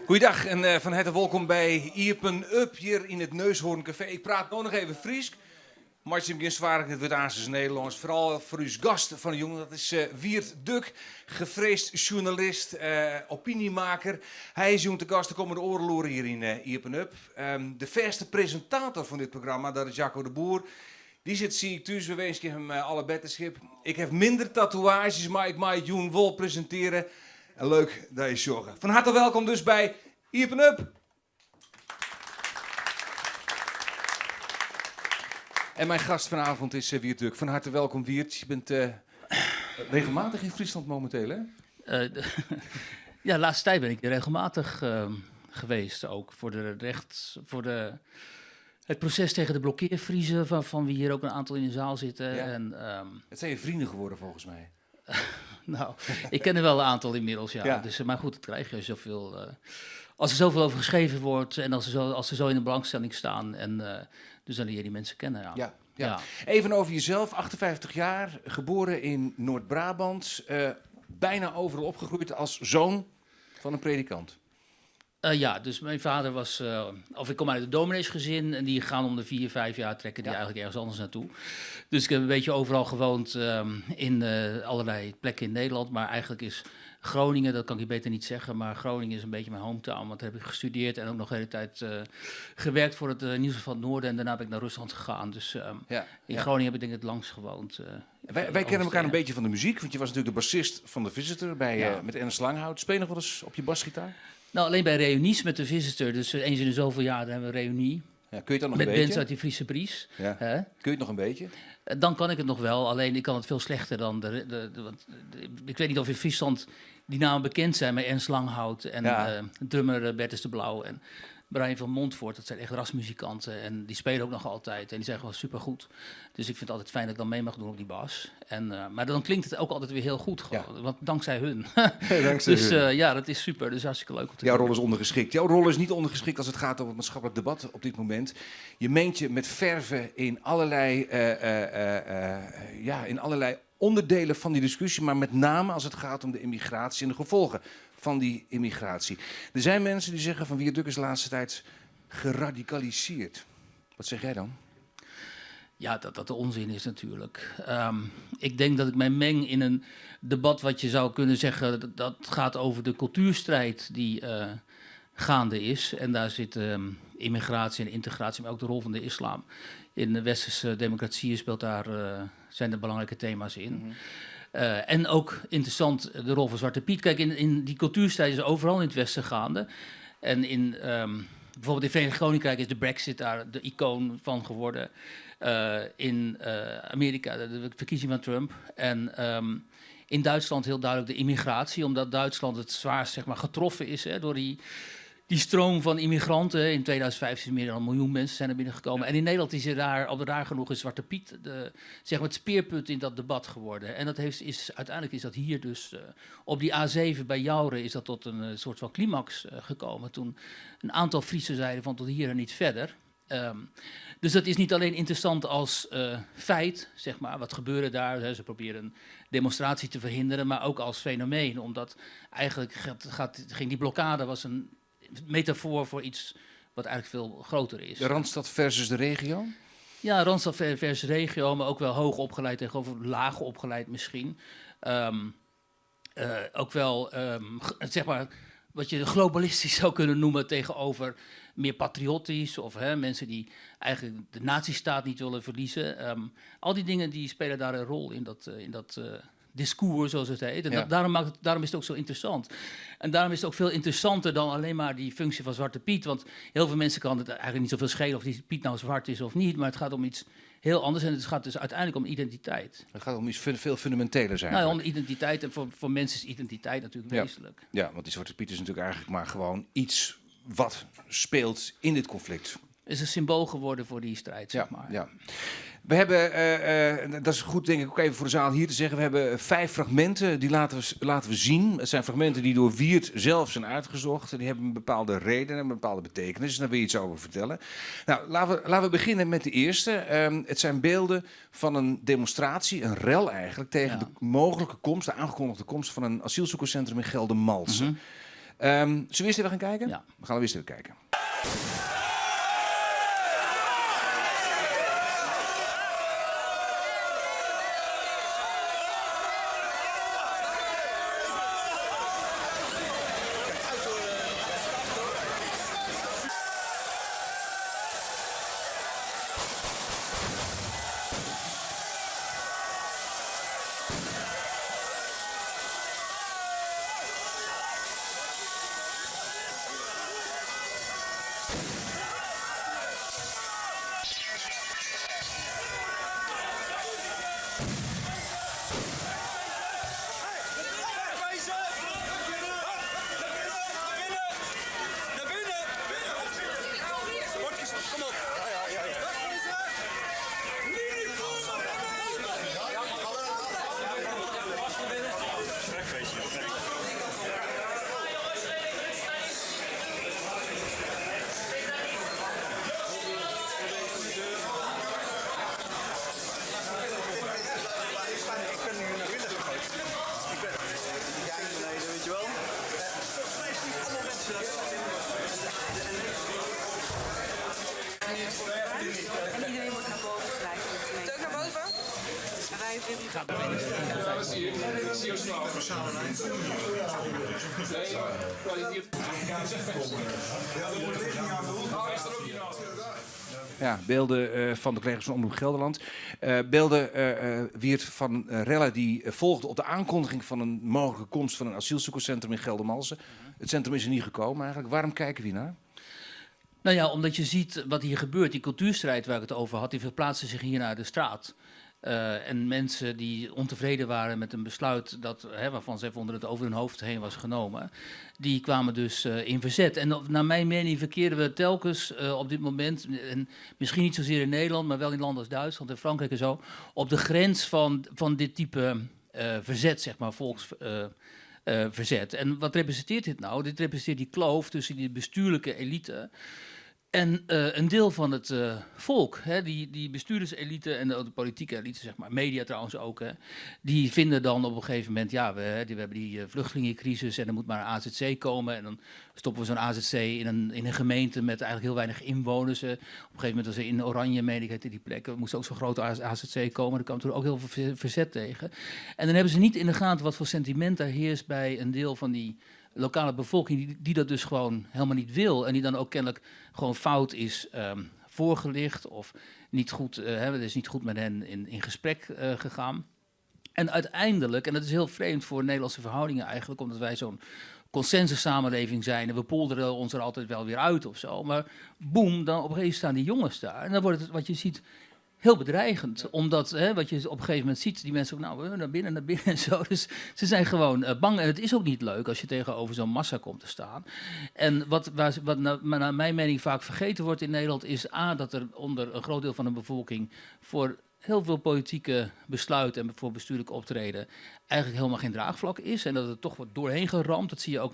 Goeiedag en van harte welkom bij Iepen Up hier in het Neushoorncafé. Ik praat nog even Fries. Maar je begint zwaar het wordt aan zijn Nederlands. Vooral voor uw gast van de jongen, dat is Wiert Duk, gevreesd journalist, opiniemaker. Hij is jong te gast, de komende oorloren hier in Iepen Up. De verste presentator van dit programma, dat is Jacco de Boer. Die zie ik thuis, we wensen hem alle betterschip. Ik heb minder tatoeages, maar ik mag Joen wel presenteren. En leuk dat je zorgen. Van harte welkom dus bij Iepen Up. En mijn gast vanavond is Wiert Duk. Van harte welkom, Wiert. Je bent regelmatig in Friesland momenteel, hè? Ja, de laatste tijd ben ik regelmatig geweest ook. Het proces tegen de blokkeervriezen, van wie hier ook een aantal in de zaal zitten. Ja. En, Het zijn je vrienden geworden, volgens mij. nou, ik ken er wel een aantal inmiddels, ja. Ja. Dus, maar goed, dat krijg je zoveel. Als er zoveel over geschreven wordt en als ze zo in de belangstelling staan. En dus dan leer je die mensen kennen. Ja. Ja. Ja. Even over jezelf, 58 jaar, geboren in Noord-Brabant. Bijna overal opgegroeid als zoon van een predikant. Ja, dus mijn vader was, ik kom uit een domineesgezin en die gaan om de 4, 5 jaar trekken die eigenlijk ergens anders naartoe. Dus ik heb een beetje overal gewoond in allerlei plekken in Nederland, maar eigenlijk is Groningen, dat kan ik je beter niet zeggen, maar Groningen is een beetje mijn hometown, want daar heb ik gestudeerd en ook nog de hele tijd gewerkt voor het Nieuws van het Noorden en daarna ben ik naar Rusland gegaan. Dus in Groningen heb ik denk ik het langst gewoond. Wij kennen elkaar een beetje van de muziek, want je was natuurlijk de bassist van de Visitor met Ernst Langhout. Speel je nog wel eens op je basgitaar? Nou, alleen bij reunies met de Visitor, dus eens in de zoveel jaar hebben we een reunie. Ja, kun je het dan nog Met een bands beetje? uit die Friese Bries. Ja. Kun je het nog een beetje? Dan kan ik het nog wel, alleen ik kan het veel slechter dan ik weet niet of in Friesland die namen bekend zijn, maar Ernst Langhout en drummer Bertus de Blauw en Brian van Montvoort. Dat zijn echt rasmuzikanten en die spelen ook nog altijd en die zijn gewoon supergoed. Dus ik vind het altijd fijn dat ik dan mee mag doen op die bas. Maar dan klinkt het ook altijd weer heel goed, gewoon, want dankzij hun. Dankzij dus hun. ja, dat is super, dus hartstikke leuk om te Jouw doen. rol is ondergeschikt. Jouw rol is niet ondergeschikt als het gaat over het maatschappelijk debat op dit moment. Je meent je met verve in allerlei onderdelen van die discussie, maar met name als het gaat om de immigratie en de gevolgen van die immigratie. Er zijn mensen die zeggen van Wiert Duk is de laatste tijd geradicaliseerd. Wat zeg jij dan? Ja, dat de onzin is natuurlijk. Ik denk dat ik mij meng in een debat wat je zou kunnen zeggen, dat gaat over de cultuurstrijd die gaande is. En daar zit immigratie en integratie, maar ook de rol van de islam. In de westerse democratieën zijn er belangrijke thema's in. Mm-hmm. En ook interessant de rol van Zwarte Piet. Kijk, in die cultuurstrijd is overal in het Westen gaande. En bijvoorbeeld in Verenigd Koninkrijk is de Brexit daar de icoon van geworden. In Amerika de verkiezing van Trump. En in Duitsland heel duidelijk de immigratie, omdat Duitsland het zwaarst getroffen is door die stroom van immigranten. In 2005 is meer dan 1 miljoen mensen zijn er binnengekomen. Ja. En in Nederland is raar genoeg is Zwarte Piet het speerpunt in dat debat geworden. En uiteindelijk is dat hier dus op die A7 bij Jouren is dat tot een soort van climax gekomen. Toen een aantal Friesen zeiden van tot hier en niet verder. Dus dat is niet alleen interessant als feit, wat gebeurde daar. Ze proberen een demonstratie te verhinderen, maar ook als fenomeen. Omdat eigenlijk ging die blokkade was een metafoor voor iets wat eigenlijk veel groter is. De Randstad versus de regio? Ja, Randstad versus regio, maar ook wel hoog opgeleid tegenover laag opgeleid misschien. Ook wel, wat je globalistisch zou kunnen noemen tegenover meer patriotisch of mensen die eigenlijk de nazistaat niet willen verliezen. Al die dingen die spelen daar een rol in dat discours, zoals het heet. En Ja. daarom is het ook zo interessant. En daarom is het ook veel interessanter dan alleen maar die functie van Zwarte Piet. Want heel veel mensen kan het eigenlijk niet zoveel schelen of die Piet nou zwart is of niet. Maar het gaat om iets heel anders en het gaat dus uiteindelijk om identiteit. Het gaat om iets veel fundamenteler zijn. Nou, om identiteit en voor mensen is identiteit natuurlijk wezenlijk. Ja, want die Zwarte Piet is natuurlijk eigenlijk maar gewoon iets wat speelt in dit conflict. Het is een symbool geworden voor die strijd, zeg maar. Ja. We hebben, dat is goed denk ik ook even voor de zaal hier te zeggen, we hebben 5 fragmenten, die laten we zien. Het zijn fragmenten die door Wiert zelf zijn uitgezocht. Die hebben een bepaalde reden en een bepaalde betekenis. En daar wil je iets over vertellen. Nou, laten we beginnen met de eerste. Het zijn beelden van een demonstratie, een rel eigenlijk, tegen de mogelijke komst, de aangekondigde komst van een asielzoekerscentrum in Geldermalsen. Mm-hmm. Zullen we eerst even gaan kijken? Ja. We gaan eerst even kijken. En iedereen wordt naar boven geleid. Moet ook naar boven? En wij Ja, beelden van de collega's van Omroep Gelderland. Beelden, Wiert, van rellen die volgden op de aankondiging van een mogelijke komst van een asielzoekerscentrum in Geldermalsen. Het centrum is er niet gekomen eigenlijk. Waarom kijken we hier naar? Nou ja, omdat je ziet wat hier gebeurt. Die cultuurstrijd waar ik het over had, die verplaatste zich hier naar de straat. En mensen die ontevreden waren met een besluit dat, waarvan zij vonden dat het over hun hoofd heen was genomen, die kwamen dus in verzet. En naar mijn mening verkeren we telkens op dit moment, en misschien niet zozeer in Nederland, maar wel in landen als Duitsland en Frankrijk en zo, op de grens van dit type verzet, zeg maar, volksverzet. En wat representeert dit nou? Dit representeert die kloof tussen die bestuurlijke elite en een deel van het volk, hè, die bestuurderselite en de politieke elite, zeg maar, media trouwens ook, hè, die vinden dan op een gegeven moment, ja, we hebben die vluchtelingencrisis en er moet maar een AZC komen. En dan stoppen we zo'n AZC in een gemeente met eigenlijk heel weinig inwoners. Op een gegeven moment was er in Oranje, meen ik, heette die plek, er moest ook zo'n grote AZC komen. Daar kwam toen ook heel veel verzet tegen. En dan hebben ze niet in de gaten wat voor sentiment daar heerst bij een deel van die lokale bevolking die dat dus gewoon helemaal niet wil. En die dan ook kennelijk gewoon fout is voorgelicht of niet goed, het is niet goed met hen in gesprek gegaan. En uiteindelijk, en dat is heel vreemd voor Nederlandse verhoudingen eigenlijk, omdat wij zo'n consensussamenleving zijn en we polderen ons er altijd wel weer uit of zo. Maar boem, dan op een gegeven moment staan die jongens daar. En dan wordt het, wat je ziet, heel bedreigend. Omdat, wat je op een gegeven moment ziet, die mensen ook, nou, naar binnen en zo. Dus ze zijn gewoon bang. En het is ook niet leuk als je tegenover zo'n massa komt te staan. En wat naar mijn mening vaak vergeten wordt in Nederland, is dat er onder een groot deel van de bevolking voor heel veel politieke besluiten en voor bestuurlijk optreden eigenlijk helemaal geen draagvlak is. En dat het toch wordt doorheen geramd. Dat zie je ook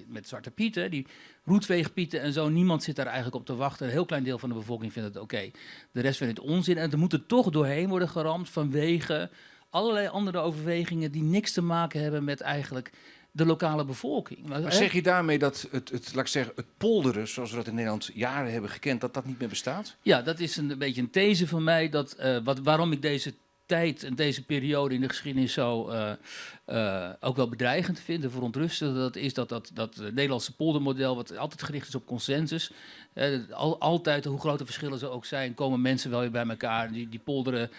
met Zwarte Piet, hè, die roetveegpieten en zo. Niemand zit daar eigenlijk op te wachten. Een heel klein deel van de bevolking vindt het oké. De rest vindt het onzin. En er moet er toch doorheen worden geramd vanwege allerlei andere overwegingen die niks te maken hebben met eigenlijk de lokale bevolking. Maar zeg je daarmee dat het polderen, zoals we dat in Nederland jaren hebben gekend, dat niet meer bestaat? Ja, dat is een beetje een these van mij. Waarom ik deze tijd en deze periode in de geschiedenis zo ook wel bedreigend vind en verontrustend. Dat is dat Nederlandse poldermodel, wat altijd gericht is op consensus. Altijd, hoe grote verschillen ze ook zijn, komen mensen wel weer bij elkaar. Die polderen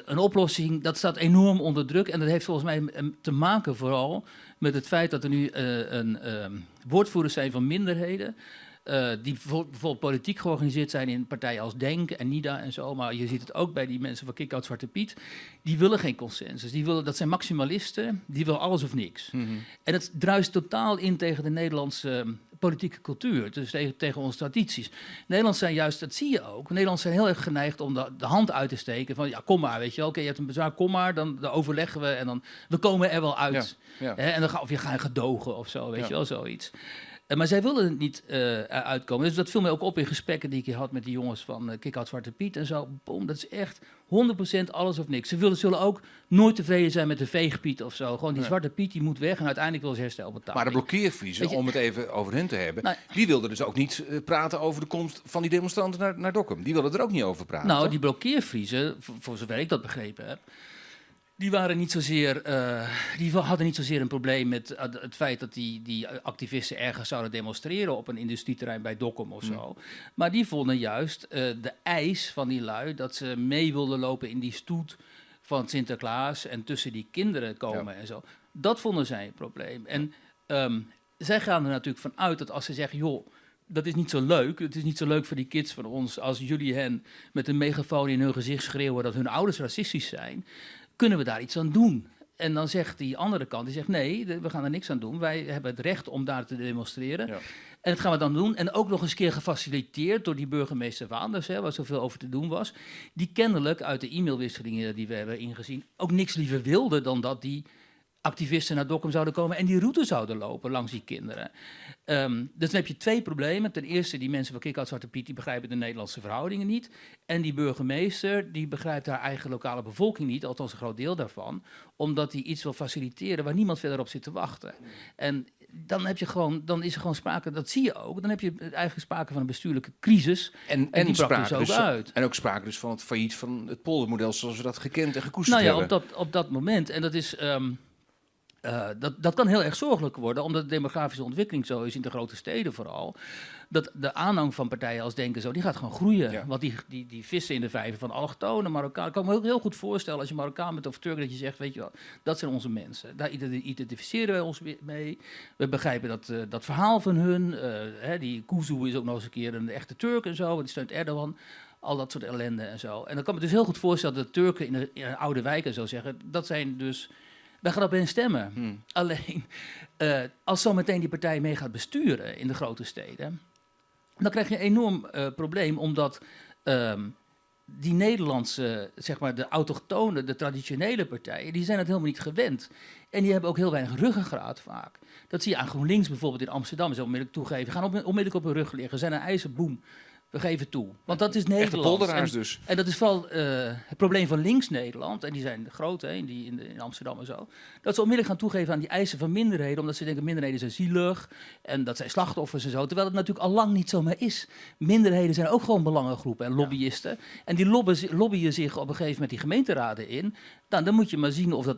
een oplossing. Dat staat enorm onder druk. En dat heeft volgens mij te maken vooral met het feit dat er nu woordvoerders zijn van minderheden. Die bijvoorbeeld politiek georganiseerd zijn in partijen als DENK en NIDA en zo. Maar je ziet het ook bij die mensen van Kick-Out Zwarte Piet. Die willen geen consensus. Dat zijn maximalisten. Die willen alles of niks. Mm-hmm. En het druist totaal in tegen de Nederlandse politieke cultuur. Dus tegen onze tradities. Nederlanders zijn juist, dat zie je ook. Nederlanders zijn heel erg geneigd om de hand uit te steken. Van ja, kom maar, weet je wel. Oké, je hebt een bezwaar, kom maar. Dan overleggen we en dan we komen er wel uit. Ja, ja. En dan of je gaat gedogen of zo, weet je wel, zoiets. Maar zij wilden het niet uitkomen. Dus dat viel mij ook op in gesprekken die ik had met die jongens van Kick-Out Zwarte Piet en zo. Boom, dat is echt 100% alles of niks. Ze zullen ook nooit tevreden zijn met de veegpiet of zo. Gewoon die Zwarte Piet die moet weg en uiteindelijk wil ze herstelbetaling. Maar de blokkeervriezen, om het even over hen te hebben, Nou, die wilden dus ook niet praten over de komst van die demonstranten naar Dokkum. Die wilden er ook niet over praten. Nou, toch? die blokkeervriezen, voor zover ik dat begrepen heb, die waren niet zozeer, die hadden niet zozeer een probleem met het feit dat die activisten ergens zouden demonstreren op een industrieterrein bij Dokkum of zo. Maar die vonden juist de eis van die lui dat ze mee wilden lopen in die stoet van Sinterklaas en tussen die kinderen komen en zo. Dat vonden zij een probleem. En zij gaan er natuurlijk van uit dat als ze zeggen, joh, dat is niet zo leuk. Het is niet zo leuk voor die kids van ons als jullie hen met een megafoon in hun gezicht schreeuwen dat hun ouders racistisch zijn. Kunnen we daar iets aan doen? En dan zegt die andere kant, die zegt nee, we gaan er niks aan doen. Wij hebben het recht om daar te demonstreren. Ja. En dat gaan we dan doen. En ook nog eens keer gefaciliteerd door die burgemeester Waanders, waar zoveel over te doen was. Die kennelijk uit de e-mailwisselingen die we hebben ingezien ook niks liever wilde dan dat die activisten naar Dokkum zouden komen en die route zouden lopen langs die kinderen. Dus dan heb je twee problemen. Ten eerste, die mensen van Kick-Out Zwarte Piet, die begrijpen de Nederlandse verhoudingen niet. En die burgemeester, die begrijpt haar eigen lokale bevolking niet, althans een groot deel daarvan, omdat hij iets wil faciliteren waar niemand verder op zit te wachten. En dan heb je gewoon, dan is er gewoon sprake, dat zie je ook, dan heb je eigenlijk sprake van een bestuurlijke crisis. En die brak dus ook uit. En ook sprake dus van het failliet van het poldermodel zoals we dat gekend en gekoesterd hebben. Op dat moment. En dat is dat kan heel erg zorgelijk worden, omdat de demografische ontwikkeling zo is in de grote steden vooral. Dat de aanhang van partijen als Denken zo, die gaat gewoon groeien. Ja. Want die vissen in de vijver van allochtonen, Marokkaan. Ik kan me ook heel goed voorstellen als je Marokkaan bent of Turk, dat je zegt, weet je wel, dat zijn onze mensen. Daar identificeren wij ons mee. We begrijpen dat verhaal van hun. Die Kuzu is ook nog eens een keer een echte Turk en zo, die steunt Erdogan. Al dat soort ellende en zo. En dan kan me dus heel goed voorstellen dat de Turken in de oude wijken zo zeggen, dat zijn dus, wij gaan op hen stemmen. Alleen, als zometeen die partij mee gaat besturen in de grote steden, dan krijg je een enorm probleem, omdat die Nederlandse, zeg maar, de autochtone, de traditionele partijen, die zijn het helemaal niet gewend. En die hebben ook heel weinig ruggengraat vaak. Dat zie je aan GroenLinks bijvoorbeeld in Amsterdam, zo onmiddellijk toegeven. Gaan onmiddellijk op hun rug liggen, zijn een ijzerboom. We geven toe. Want dat is Nederland. Echte polderaars dus. En dat is vooral het probleem van links-Nederland. En die zijn groot, in Amsterdam en zo. Dat ze onmiddellijk gaan toegeven aan die eisen van minderheden. Omdat ze denken, minderheden zijn zielig. En dat zijn slachtoffers en zo. Terwijl het natuurlijk al lang niet zo meer is. Minderheden zijn ook gewoon belangengroepen en lobbyisten. Ja. En die lobbyen zich op een gegeven moment die gemeenteraden in. Nou, dan moet je maar zien of dat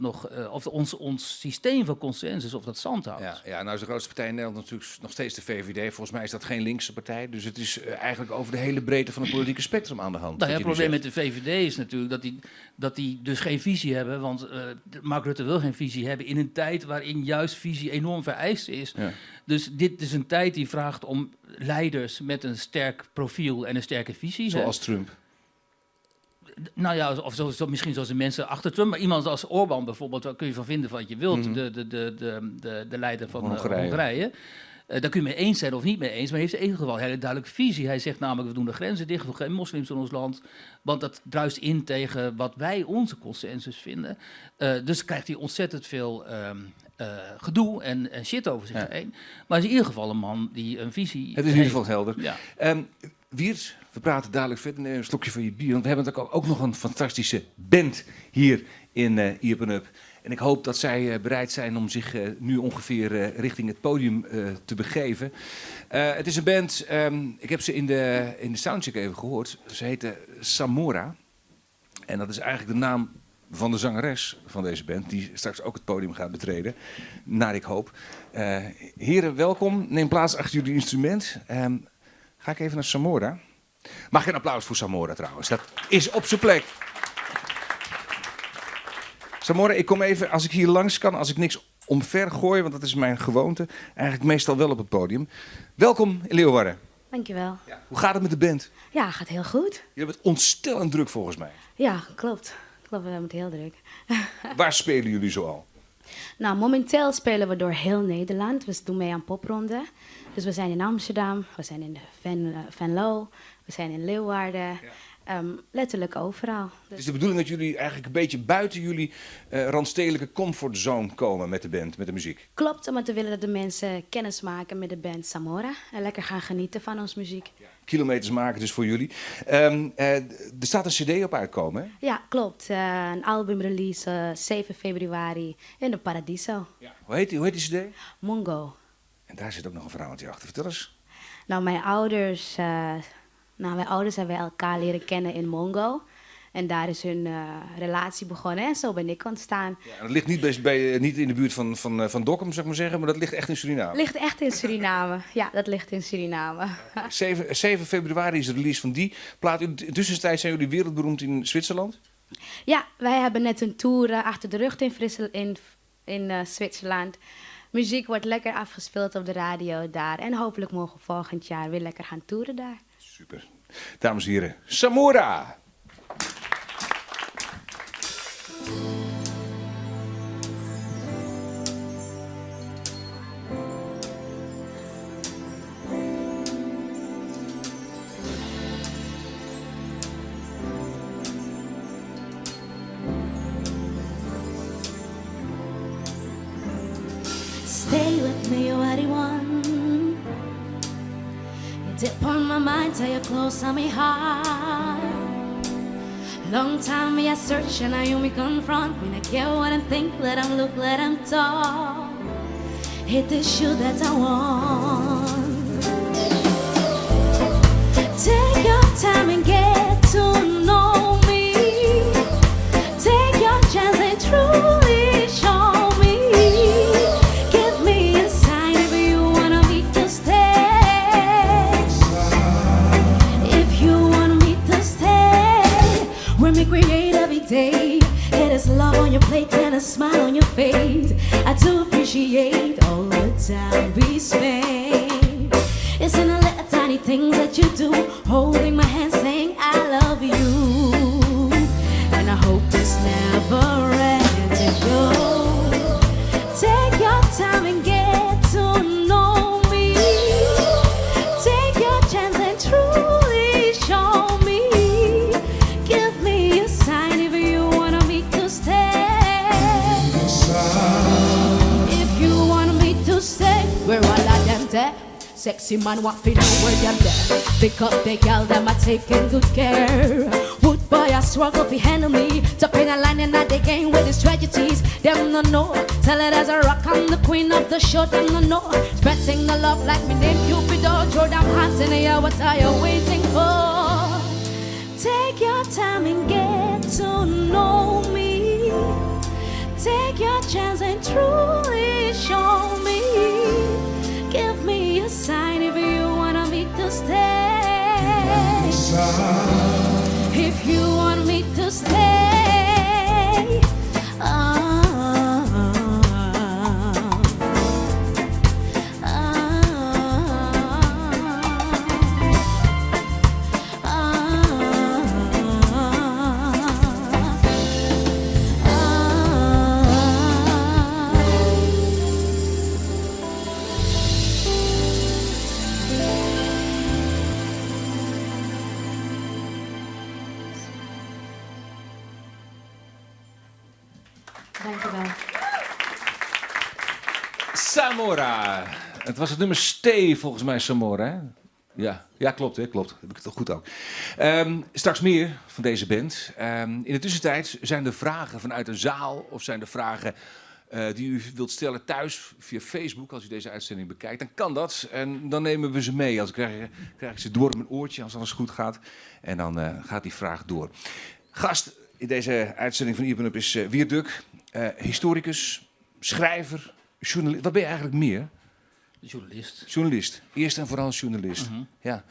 of ons systeem van consensus, of dat stand houdt. Ja, nou is de grootste partij in Nederland natuurlijk nog steeds de VVD. Volgens mij is dat geen linkse partij. Dus het is eigenlijk over de hele breedte van het politieke spectrum aan de hand. Nou ja, het probleem met de VVD is natuurlijk dat die dus geen visie hebben. Want Mark Rutte wil geen visie hebben in een tijd waarin juist visie enorm vereist is. Ja. Dus dit is een tijd die vraagt om leiders met een sterk profiel en een sterke visie. Zoals Trump. Nou ja, of misschien zoals de mensen achter Trump, maar iemand als Orbán bijvoorbeeld, daar kun je van vinden wat je wilt, de leider van Hongarije. Daar kun je mee eens zijn of niet mee eens, maar hij heeft in ieder geval een hele duidelijke visie. Hij zegt namelijk, we doen de grenzen dicht, we doen geen moslims in ons land, want dat druist in tegen wat wij onze consensus vinden. Dus krijgt hij ontzettend veel gedoe en shit over zich heen. Maar hij is in ieder geval een man die een visie heeft. Het is in ieder geval helder. Ja. Wiert, we praten dadelijk verder. Neem een slokje van je bier. Want we hebben natuurlijk ook nog een fantastische band hier in Iepen Up. En ik hoop dat zij bereid zijn om zich nu ongeveer richting het podium te begeven. Het is een band, ik heb ze in de soundcheck even gehoord. Ze heette Samora. En dat is eigenlijk de naam van de zangeres van deze band, die straks ook het podium gaat betreden, naar ik hoop. Heren, welkom. Neem plaats achter jullie instrument. Ga ik even naar Samora. Mag een applaus voor Samora trouwens. Dat is op zijn plek. Samora, ik kom even, als ik hier langs kan, als ik niks omver gooi, want dat is mijn gewoonte, eigenlijk meestal wel op het podium. Welkom in Leeuwarden. Dankjewel. Ja, hoe gaat het met de band? Ja, gaat heel goed. Jullie hebben het ontstellend druk volgens mij. Ja, klopt. Klopt, we hebben het heel druk. Waar spelen jullie zoal? Nou, momenteel spelen we door heel Nederland. We doen mee aan popronden. Dus we zijn in Amsterdam, we zijn in Venlo, we zijn in Leeuwarden. letterlijk overal. Het is de bedoeling dat jullie eigenlijk een beetje buiten jullie randstedelijke comfortzone komen met de band, met de muziek. Klopt, omdat we willen dat de mensen kennis maken met de band Samora. En lekker gaan genieten van onze muziek. Kilometers maken dus voor jullie. Er staat een cd op uitkomen, hè? Ja, klopt. Een albumrelease 7 februari in de Paradiso. Ja. Hoe heet die cd? Mongo. En daar zit ook nog een verhaaltje achter. Vertel eens. Nou, mijn ouders hebben elkaar leren kennen in Mongo. En daar is hun relatie begonnen en zo ben ik ontstaan. Ja, en dat ligt niet in de buurt van Dokkum, zou ik maar zeggen, maar dat ligt echt in Suriname. Ligt echt in Suriname. Ja, dat ligt in Suriname. 7 februari is de release van die plaat. In de tussentijd zijn jullie wereldberoemd in Zwitserland. Ja, wij hebben net een tour achter de rug in Zwitserland. Muziek wordt lekker afgespeeld op de radio daar. En hopelijk mogen we volgend jaar weer lekker gaan toeren daar. Super. Dames en heren, Samora! Stay with me, you're anyone. You dip on my mind, till you're close on me hard. Long time me I search and I me confront. When I get what I think, let them look, let them talk. Hit the shoe that I want. Take your time and get to know me. Take your chance and truly show me. Give me a sign if you wanna me to stay. If you want me to stay. When we create every day, it is love on your plate and a smile on your face. I do appreciate all the time we spend. It's in the little tiny things that you do, holding my hand saying I love you. And I hope this never ends if you take your time and get to know me. Take your chance and truly show me. Give me a sign if you want me to stay. If you want me to stay, where all of them there? Sexy man want to know where them there. Pick up the girl, them a taking good care. Wood boy I struggle to handle me. Top in a line and not the game with his tragedies. Them no know. Tell it as a rock, I'm the queen of the show. Them no know. Spreading the love like me name Cupido. Throw them hearts in the air. What are you waiting for? Take your time and get to know me. Take your chance and truly show me. Give me a sign if you want me to stay. If you want me to stay. Dankjewel. Samora. Het was het nummer Stay volgens mij, Samora. Hè? Ja, klopt, hè? Klopt. Heb ik het toch goed ook. Straks meer van deze band. In de tussentijd zijn er vragen vanuit een zaal of zijn er vragen die u wilt stellen thuis via Facebook. Als u deze uitzending bekijkt, dan kan dat. En dan nemen we ze mee. Als krijg ik ze door op mijn oortje als alles goed gaat. En dan gaat die vraag door. Gast in deze uitzending van Iepen Up is Wiert Duk. Historicus, schrijver, journalist. Wat ben je eigenlijk meer? Journalist. Journalist. Eerst en vooral journalist. Ja.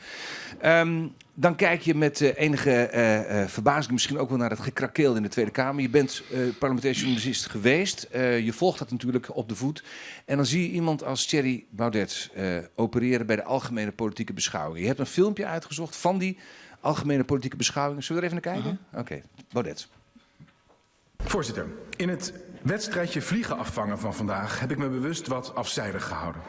Dan kijk je met enige verbazing misschien ook wel naar het gekrakeel in de Tweede Kamer. Je bent parlementair journalist geweest. Je volgt dat natuurlijk op de voet. En dan zie je iemand als Thierry Baudet opereren bij de Algemene Politieke Beschouwing. Je hebt een filmpje uitgezocht van die Algemene Politieke Beschouwing. Zullen we er even naar kijken? Oké, Baudet. Voorzitter, in het wedstrijdje vliegen afvangen van vandaag heb ik me bewust wat afzijdig gehouden.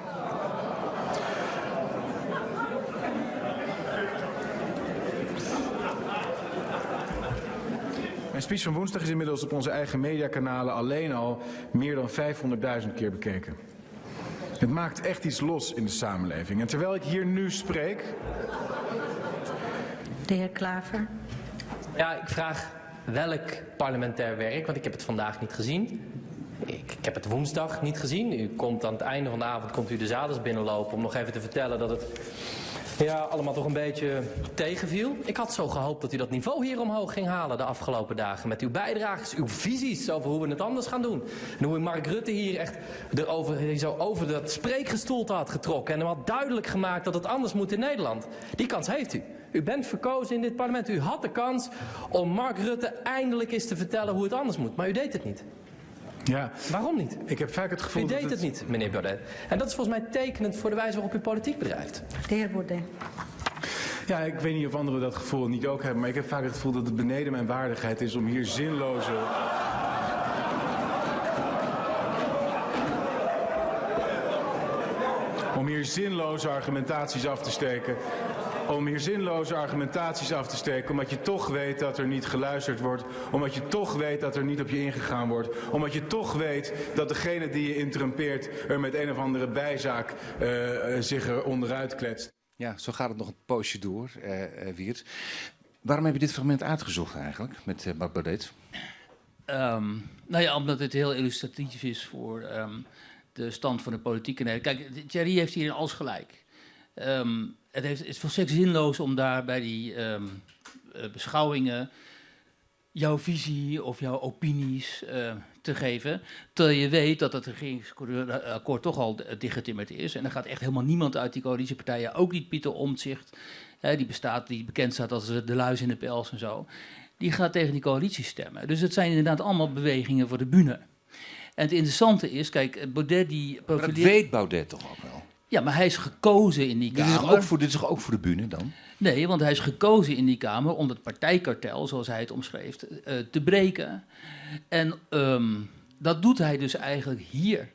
Mijn speech van woensdag is inmiddels op onze eigen mediakanalen alleen al meer dan 500.000 keer bekeken. Het maakt echt iets los in de samenleving. En terwijl ik hier nu spreek... De heer Klaver. Ja, ik vraag welk parlementair werk, want ik heb het vandaag niet gezien. Ik heb het woensdag niet gezien. U komt aan het einde van de avond de zaal eens binnenlopen om nog even te vertellen dat het allemaal toch een beetje tegenviel. Ik had zo gehoopt dat u dat niveau hier omhoog ging halen de afgelopen dagen. Met uw bijdrages, uw visies over hoe we het anders gaan doen. En hoe u Mark Rutte hier echt zo over dat spreekgestoelte had getrokken. En hem had duidelijk gemaakt dat het anders moet in Nederland. Die kans heeft u. U bent verkozen in dit parlement. U had de kans om Mark Rutte eindelijk eens te vertellen hoe het anders moet. Maar u deed het niet. Ja, Waarom niet? ik heb vaak het gevoel U dat deed het niet, meneer Baudet. En dat is volgens mij tekenend voor de wijze waarop u politiek bedrijft. De heer Baudet. Ja, ik weet niet of anderen dat gevoel niet ook hebben, maar ik heb vaak het gevoel dat het beneden mijn waardigheid is om hier zinloze argumentaties af te steken. Omdat je toch weet dat er niet geluisterd wordt. Omdat je toch weet dat er niet op je ingegaan wordt. Omdat je toch weet dat degene die je interrumpeert er met een of andere bijzaak zich er onderuit kletst. Ja, zo gaat het nog een poosje door, Wiert. Waarom heb je dit fragment uitgezocht eigenlijk, met Mark Baudet? Omdat het heel illustratief is voor de stand van de politiek. Kijk, Thierry heeft hierin alles gelijk. Het is volstrekt zinloos om daar bij die beschouwingen jouw visie of jouw opinies te geven. Terwijl je weet dat het regeringsakkoord toch al dichtgetimmerd is. En er gaat echt helemaal niemand uit die coalitiepartijen, ook niet Pieter Omtzigt, die bekend staat als de luis in de pels en zo. Die gaat tegen die coalitie stemmen. Dus het zijn inderdaad allemaal bewegingen voor de bühne. En het interessante is, kijk, Baudet die profileert... Maar dat weet Baudet toch ook wel? Ja, maar hij is gekozen in die Dit Kamer. is toch ook voor de bühne dan? Nee, want hij is gekozen in die Kamer om het partijkartel, zoals hij het omschreef, te breken. En dat doet hij dus eigenlijk hier.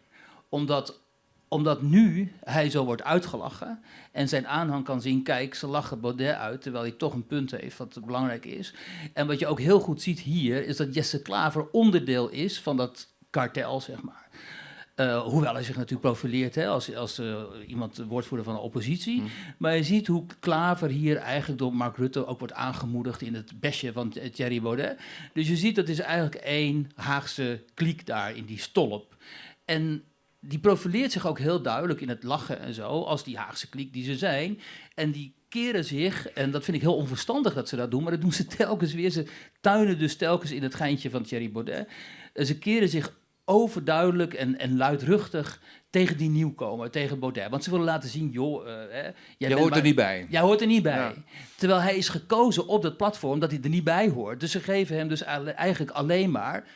Omdat nu hij zo wordt uitgelachen en zijn aanhang kan zien, kijk, ze lachen Baudet uit, terwijl hij toch een punt heeft wat belangrijk is. En wat je ook heel goed ziet hier, is dat Jesse Klaver onderdeel is van dat kartel, zeg maar. Hoewel hij zich natuurlijk profileert als iemand woordvoerder van de oppositie. Maar je ziet hoe Klaver hier eigenlijk door Mark Rutte ook wordt aangemoedigd in het besje van Thierry Baudet. Dus je ziet dat is eigenlijk één Haagse kliek daar in die stolp. En die profileert zich ook heel duidelijk in het lachen en zo, als die Haagse kliek die ze zijn. En die keren zich, en dat vind ik heel onverstandig dat ze dat doen, maar dat doen ze telkens weer. Ze tuinen dus telkens in het geintje van Thierry Baudet. Ze keren zich overduidelijk en luidruchtig tegen die nieuwkomer, tegen Baudet. Want ze willen laten zien, jij hoort er niet bij. Jij hoort er niet bij. Ja. Terwijl hij is gekozen op dat platform dat hij er niet bij hoort. Dus ze geven hem dus eigenlijk alleen maar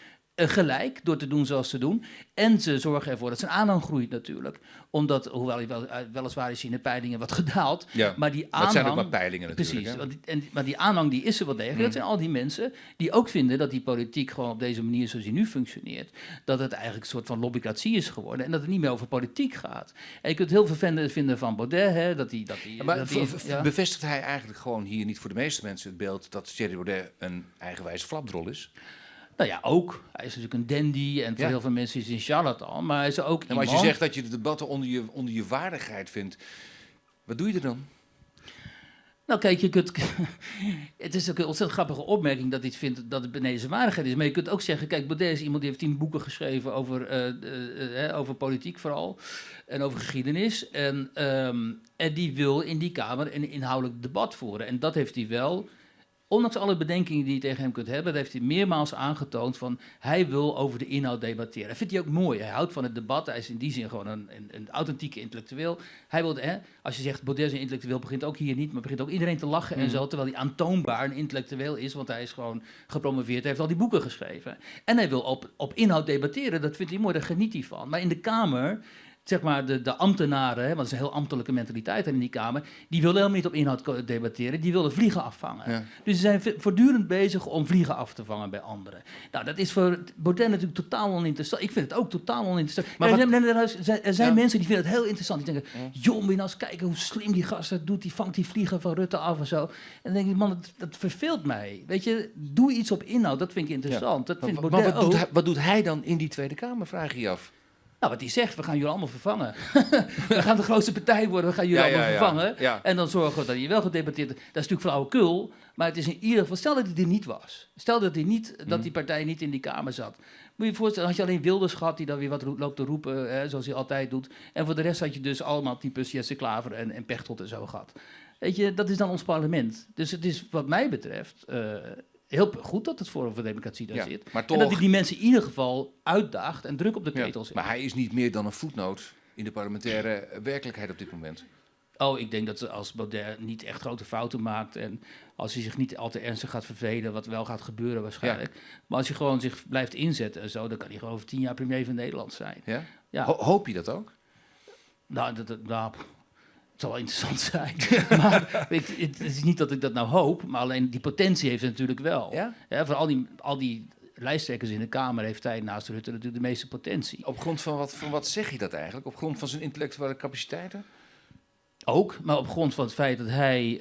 gelijk door te doen zoals ze doen. En ze zorgen ervoor dat zijn aanhang groeit natuurlijk. Omdat, hoewel hij weliswaar is in de peilingen wat gedaald. Ja, maar die dat zijn ook aanhang... maar peilingen natuurlijk. Precies, maar die aanhang die is er wel degelijk. Dat zijn al die mensen die ook vinden dat die politiek gewoon op deze manier zoals die nu functioneert, dat het eigenlijk een soort van lobbycratie is geworden en dat het niet meer over politiek gaat. En je kunt het heel vervelend vinden van Baudet, hè, Bevestigt hij eigenlijk gewoon hier niet voor de meeste mensen het beeld dat Thierry Baudet een eigenwijze flapdrol is? Nou ja, ook. Hij is natuurlijk een dandy en voor heel veel mensen is hij een charlatan. Maar hij is ook maar als je zegt dat je de debatten onder je waardigheid vindt, wat doe je er dan? Nou kijk, je kunt... Het is ook een ontzettend grappige opmerking dat hij vindt dat het beneden zijn waardigheid is. Maar je kunt ook zeggen, kijk, Baudet is iemand die heeft 10 boeken geschreven over politiek vooral. En over geschiedenis. En die wil in die Kamer een inhoudelijk debat voeren. En dat heeft hij wel... Ondanks alle bedenkingen die je tegen hem kunt hebben, dat heeft hij meermaals aangetoond van hij wil over de inhoud debatteren. Dat vindt hij ook mooi. Hij houdt van het debat. Hij is in die zin gewoon een authentieke intellectueel. Hij wil, als je zegt Baudet is een intellectueel, begint ook hier niet, maar begint ook iedereen te lachen en zo, terwijl hij aantoonbaar een intellectueel is, want hij is gewoon gepromoveerd, hij heeft al die boeken geschreven. En hij wil op inhoud debatteren. Dat vindt hij mooi, daar geniet hij van. Maar in de Kamer zeg maar de ambtenaren, want het is een heel ambtelijke mentaliteit in die Kamer, die willen helemaal niet op inhoud debatteren, die willen vliegen afvangen. Ja. Dus ze zijn voortdurend bezig om vliegen af te vangen bij anderen. Nou, dat is voor Baudet natuurlijk totaal oninteressant. Ik vind het ook totaal oninteressant. Maar Er zijn Ja. mensen die vinden het heel interessant. Die denken, joh, moet je nou eens kijken hoe slim die gast dat doet. Die vangt die vliegen van Rutte af en zo. En dan denk ik, man, dat verveelt mij. Weet je, doe iets op inhoud, dat vind ik interessant. Dat vindt Maar Baudet ook. wat doet hij dan in die Tweede Kamer, vraag je je af? Nou, wat hij zegt, we gaan jullie allemaal vervangen. We gaan de grootste partij worden, we gaan jullie Ja, allemaal ja, ja. vervangen. Ja. En dan zorgen we dat je wel gedebatteerd. Dat is natuurlijk flauwekul, maar het is in ieder geval... Stel dat hij er niet was. Stel dat, dat die partij niet in die Kamer zat. Moet je je voorstellen, had je alleen Wilders gehad die dan weer wat loopt te roepen, zoals hij altijd doet. En voor de rest had je dus allemaal types Jesse Klaver en Pechtold en zo gehad. Weet je, dat is dan ons parlement. Dus het is wat mij betreft... heel goed dat het Forum voor Democratie daar Ja, zit. maar En dat toch- hij die mensen in ieder geval uitdaagt en druk op de ketel zet. Maar hij is niet meer dan een voetnoot in de parlementaire werkelijkheid op dit moment. Oh, ik denk dat als Baudet niet echt grote fouten maakt en als hij zich niet al te ernstig gaat vervelen, wat wel gaat gebeuren waarschijnlijk. Maar als hij gewoon zich blijft inzetten en zo, dan kan hij gewoon over 10 jaar premier van Nederland zijn. Ja? Ja. Hoop je dat ook? Nou, het zal wel interessant zijn. Maar het is niet dat ik dat nou hoop, maar alleen die potentie heeft het natuurlijk wel. Ja? Ja, voor al die lijsttrekkers in de Kamer heeft hij naast Rutte natuurlijk de meeste potentie. Op grond van wat zeg je dat eigenlijk? Op grond van zijn intellectuele capaciteiten? Ook, maar op grond van het feit dat hij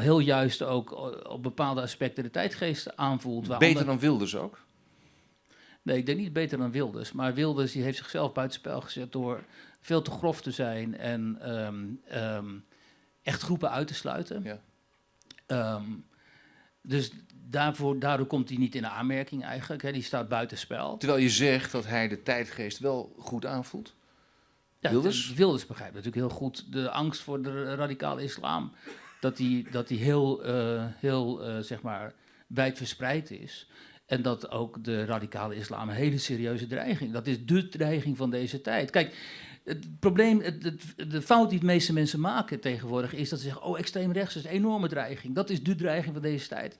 heel juist ook op bepaalde aspecten de tijdgeest aanvoelt. waar Beter anderen- dan Wilders ook? Nee, ik denk niet beter dan Wilders. Maar Wilders die heeft zichzelf buitenspel gezet door veel te grof te zijn en echt groepen uit te sluiten. Ja. Dus daardoor komt hij niet in de aanmerking eigenlijk. Hè. Die staat buitenspel. Terwijl je zegt dat hij de tijdgeest wel goed aanvoelt. Ja, Wilders? Wilders begrijpt natuurlijk heel goed de angst voor de radicale islam. Dat die heel zeg maar, wijd verspreid is. En dat ook de radicale islam een hele serieuze dreiging. Dat is dé dreiging van deze tijd. Kijk, het probleem, de fout die de meeste mensen maken tegenwoordig is dat ze zeggen, oh, extreem rechts is een enorme dreiging. Dat is de dreiging van deze tijd.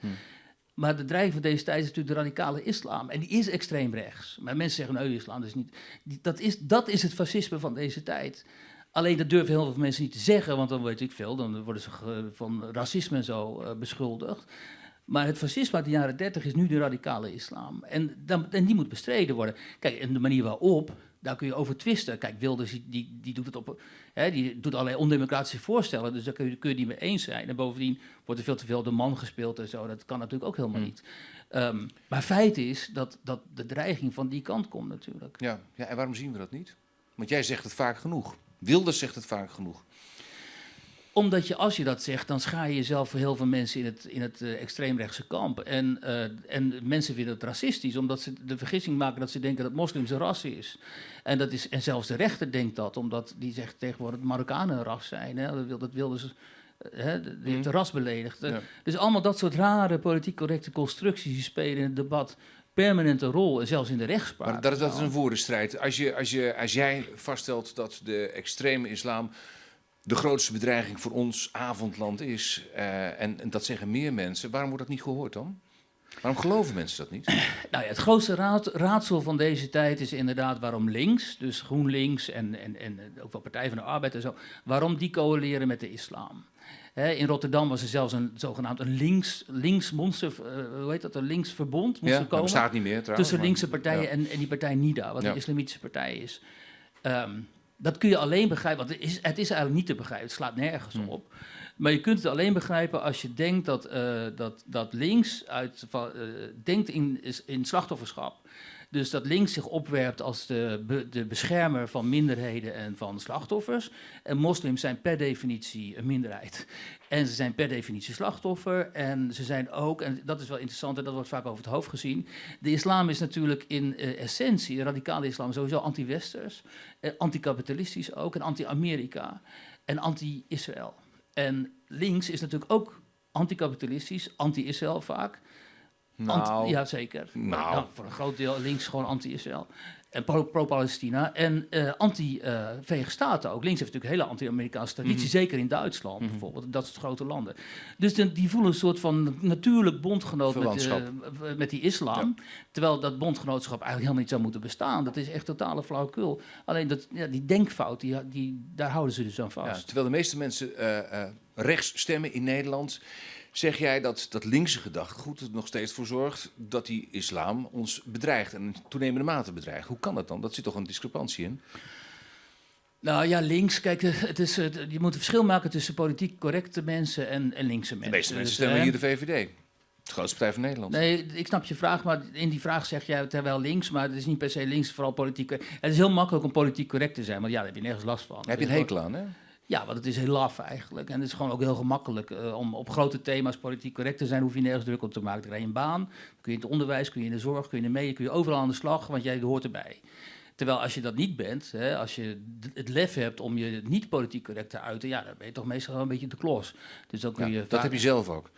Maar de dreiging van deze tijd is natuurlijk de radicale islam. En die is extreem rechts. Maar mensen zeggen, nee, islam is niet... Dat is het fascisme van deze tijd. Alleen dat durven heel veel mensen niet te zeggen, want dan weet ik veel. Dan worden ze van racisme en zo beschuldigd. Maar het fascisme uit de jaren 30 is nu de radicale islam. En die moet bestreden worden. Kijk, en de manier waarop, daar kun je over twisten. Kijk, Wilders die doet het op... die doet allerlei ondemocratische voorstellen, dus daar kun je niet mee eens zijn. En bovendien wordt er veel te veel de man gespeeld en zo. Dat kan natuurlijk ook helemaal niet. Maar feit is dat de dreiging van die kant komt natuurlijk. Ja, en waarom zien we dat niet? Want jij zegt het vaak genoeg. Wilders zegt het vaak genoeg. Omdat als je dat zegt, dan schaar je jezelf voor heel veel mensen in het extreemrechtse kamp. En mensen vinden het racistisch, omdat ze de vergissing maken dat ze denken dat moslims een ras is. En zelfs de rechter denkt dat, omdat die zegt tegenwoordig dat Marokkanen een ras zijn. Hè? Dat wilden ze... die heeft de ras beledigd. Ja. Dus allemaal dat soort rare politiek correcte constructies die spelen in het debat permanente rol, en zelfs in de rechtspraak. Maar dat is een woordenstrijd. Als jij vaststelt dat de extreme islam de grootste bedreiging voor ons avondland is, en dat zeggen meer mensen, waarom wordt dat niet gehoord dan? Waarom geloven mensen dat niet? Nou ja, het grootste raadsel van deze tijd is inderdaad waarom links, dus GroenLinks en ook wel Partij van de Arbeid en zo, waarom die coaleren met de islam. In Rotterdam was er zelfs een zogenaamd links monster, hoe heet dat, een linksverbond moest er Dat komen. bestaat niet meer trouwens. Tussen maar- linkse partijen ja. en die partij NIDA, wat Ja. een islamitische partij is. Dat kun je alleen begrijpen, want het is eigenlijk niet te begrijpen, het slaat nergens op. Maar je kunt het alleen begrijpen als je denkt dat links denkt in slachtofferschap. Dus dat links zich opwerpt als de beschermer van minderheden en van slachtoffers. En moslims zijn per definitie een minderheid. En ze zijn per definitie slachtoffer. En ze zijn ook, en dat is wel interessant en dat wordt vaak over het hoofd gezien. De islam is natuurlijk in essentie, de radicale islam, sowieso anti-westers. Anti-kapitalistisch ook en anti-Amerika. En anti-Israël. En links is natuurlijk ook anti-kapitalistisch, anti-Israël vaak. Nou, Ja, zeker. Nou. Voor een groot deel links gewoon anti-Israël. En pro-Palestina en anti-Verenigde Staten ook. Links heeft natuurlijk hele anti-Amerikaanse traditie, zeker in Duitsland bijvoorbeeld. Dat soort grote landen. Dus die voelen een soort van natuurlijk bondgenoot met die islam. Ja. Terwijl dat bondgenootschap eigenlijk helemaal niet zou moeten bestaan. Dat is echt totale flauwekul. Alleen die denkfout, daar houden ze dus aan vast. Ja, terwijl de meeste mensen rechts stemmen in Nederland, zeg jij dat linkse gedachtegoed er nog steeds voor zorgt dat die islam ons bedreigt en in toenemende mate bedreigt. Hoe kan dat dan? Dat zit toch een discrepantie in? Nou ja, links, kijk, je moet een verschil maken tussen politiek correcte mensen en linkse mensen. De meeste mensen stemmen hier de VVD. De grootste partij van Nederland. Nee, ik snap je vraag, maar in die vraag zeg jij terwijl links, maar het is niet per se links, vooral politiek. Het is heel makkelijk om politiek correct te zijn, want ja, daar heb je nergens last van. Daar heb je een hekel aan, hè? Ja, want het is heel laf eigenlijk. En het is gewoon ook heel gemakkelijk. Om op grote thema's politiek correct te zijn, hoef je nergens druk op te maken. Dan krijg je een baan, dan kun je in het onderwijs, kun je in de zorg, kun je in de media, kun je overal aan de slag, want jij hoort erbij. Terwijl als je dat niet bent, als je het lef hebt om je niet politiek correct te uiten, ja, dan ben je toch meestal wel een beetje de klos. Dus dan kun je dat heb je zelf ook.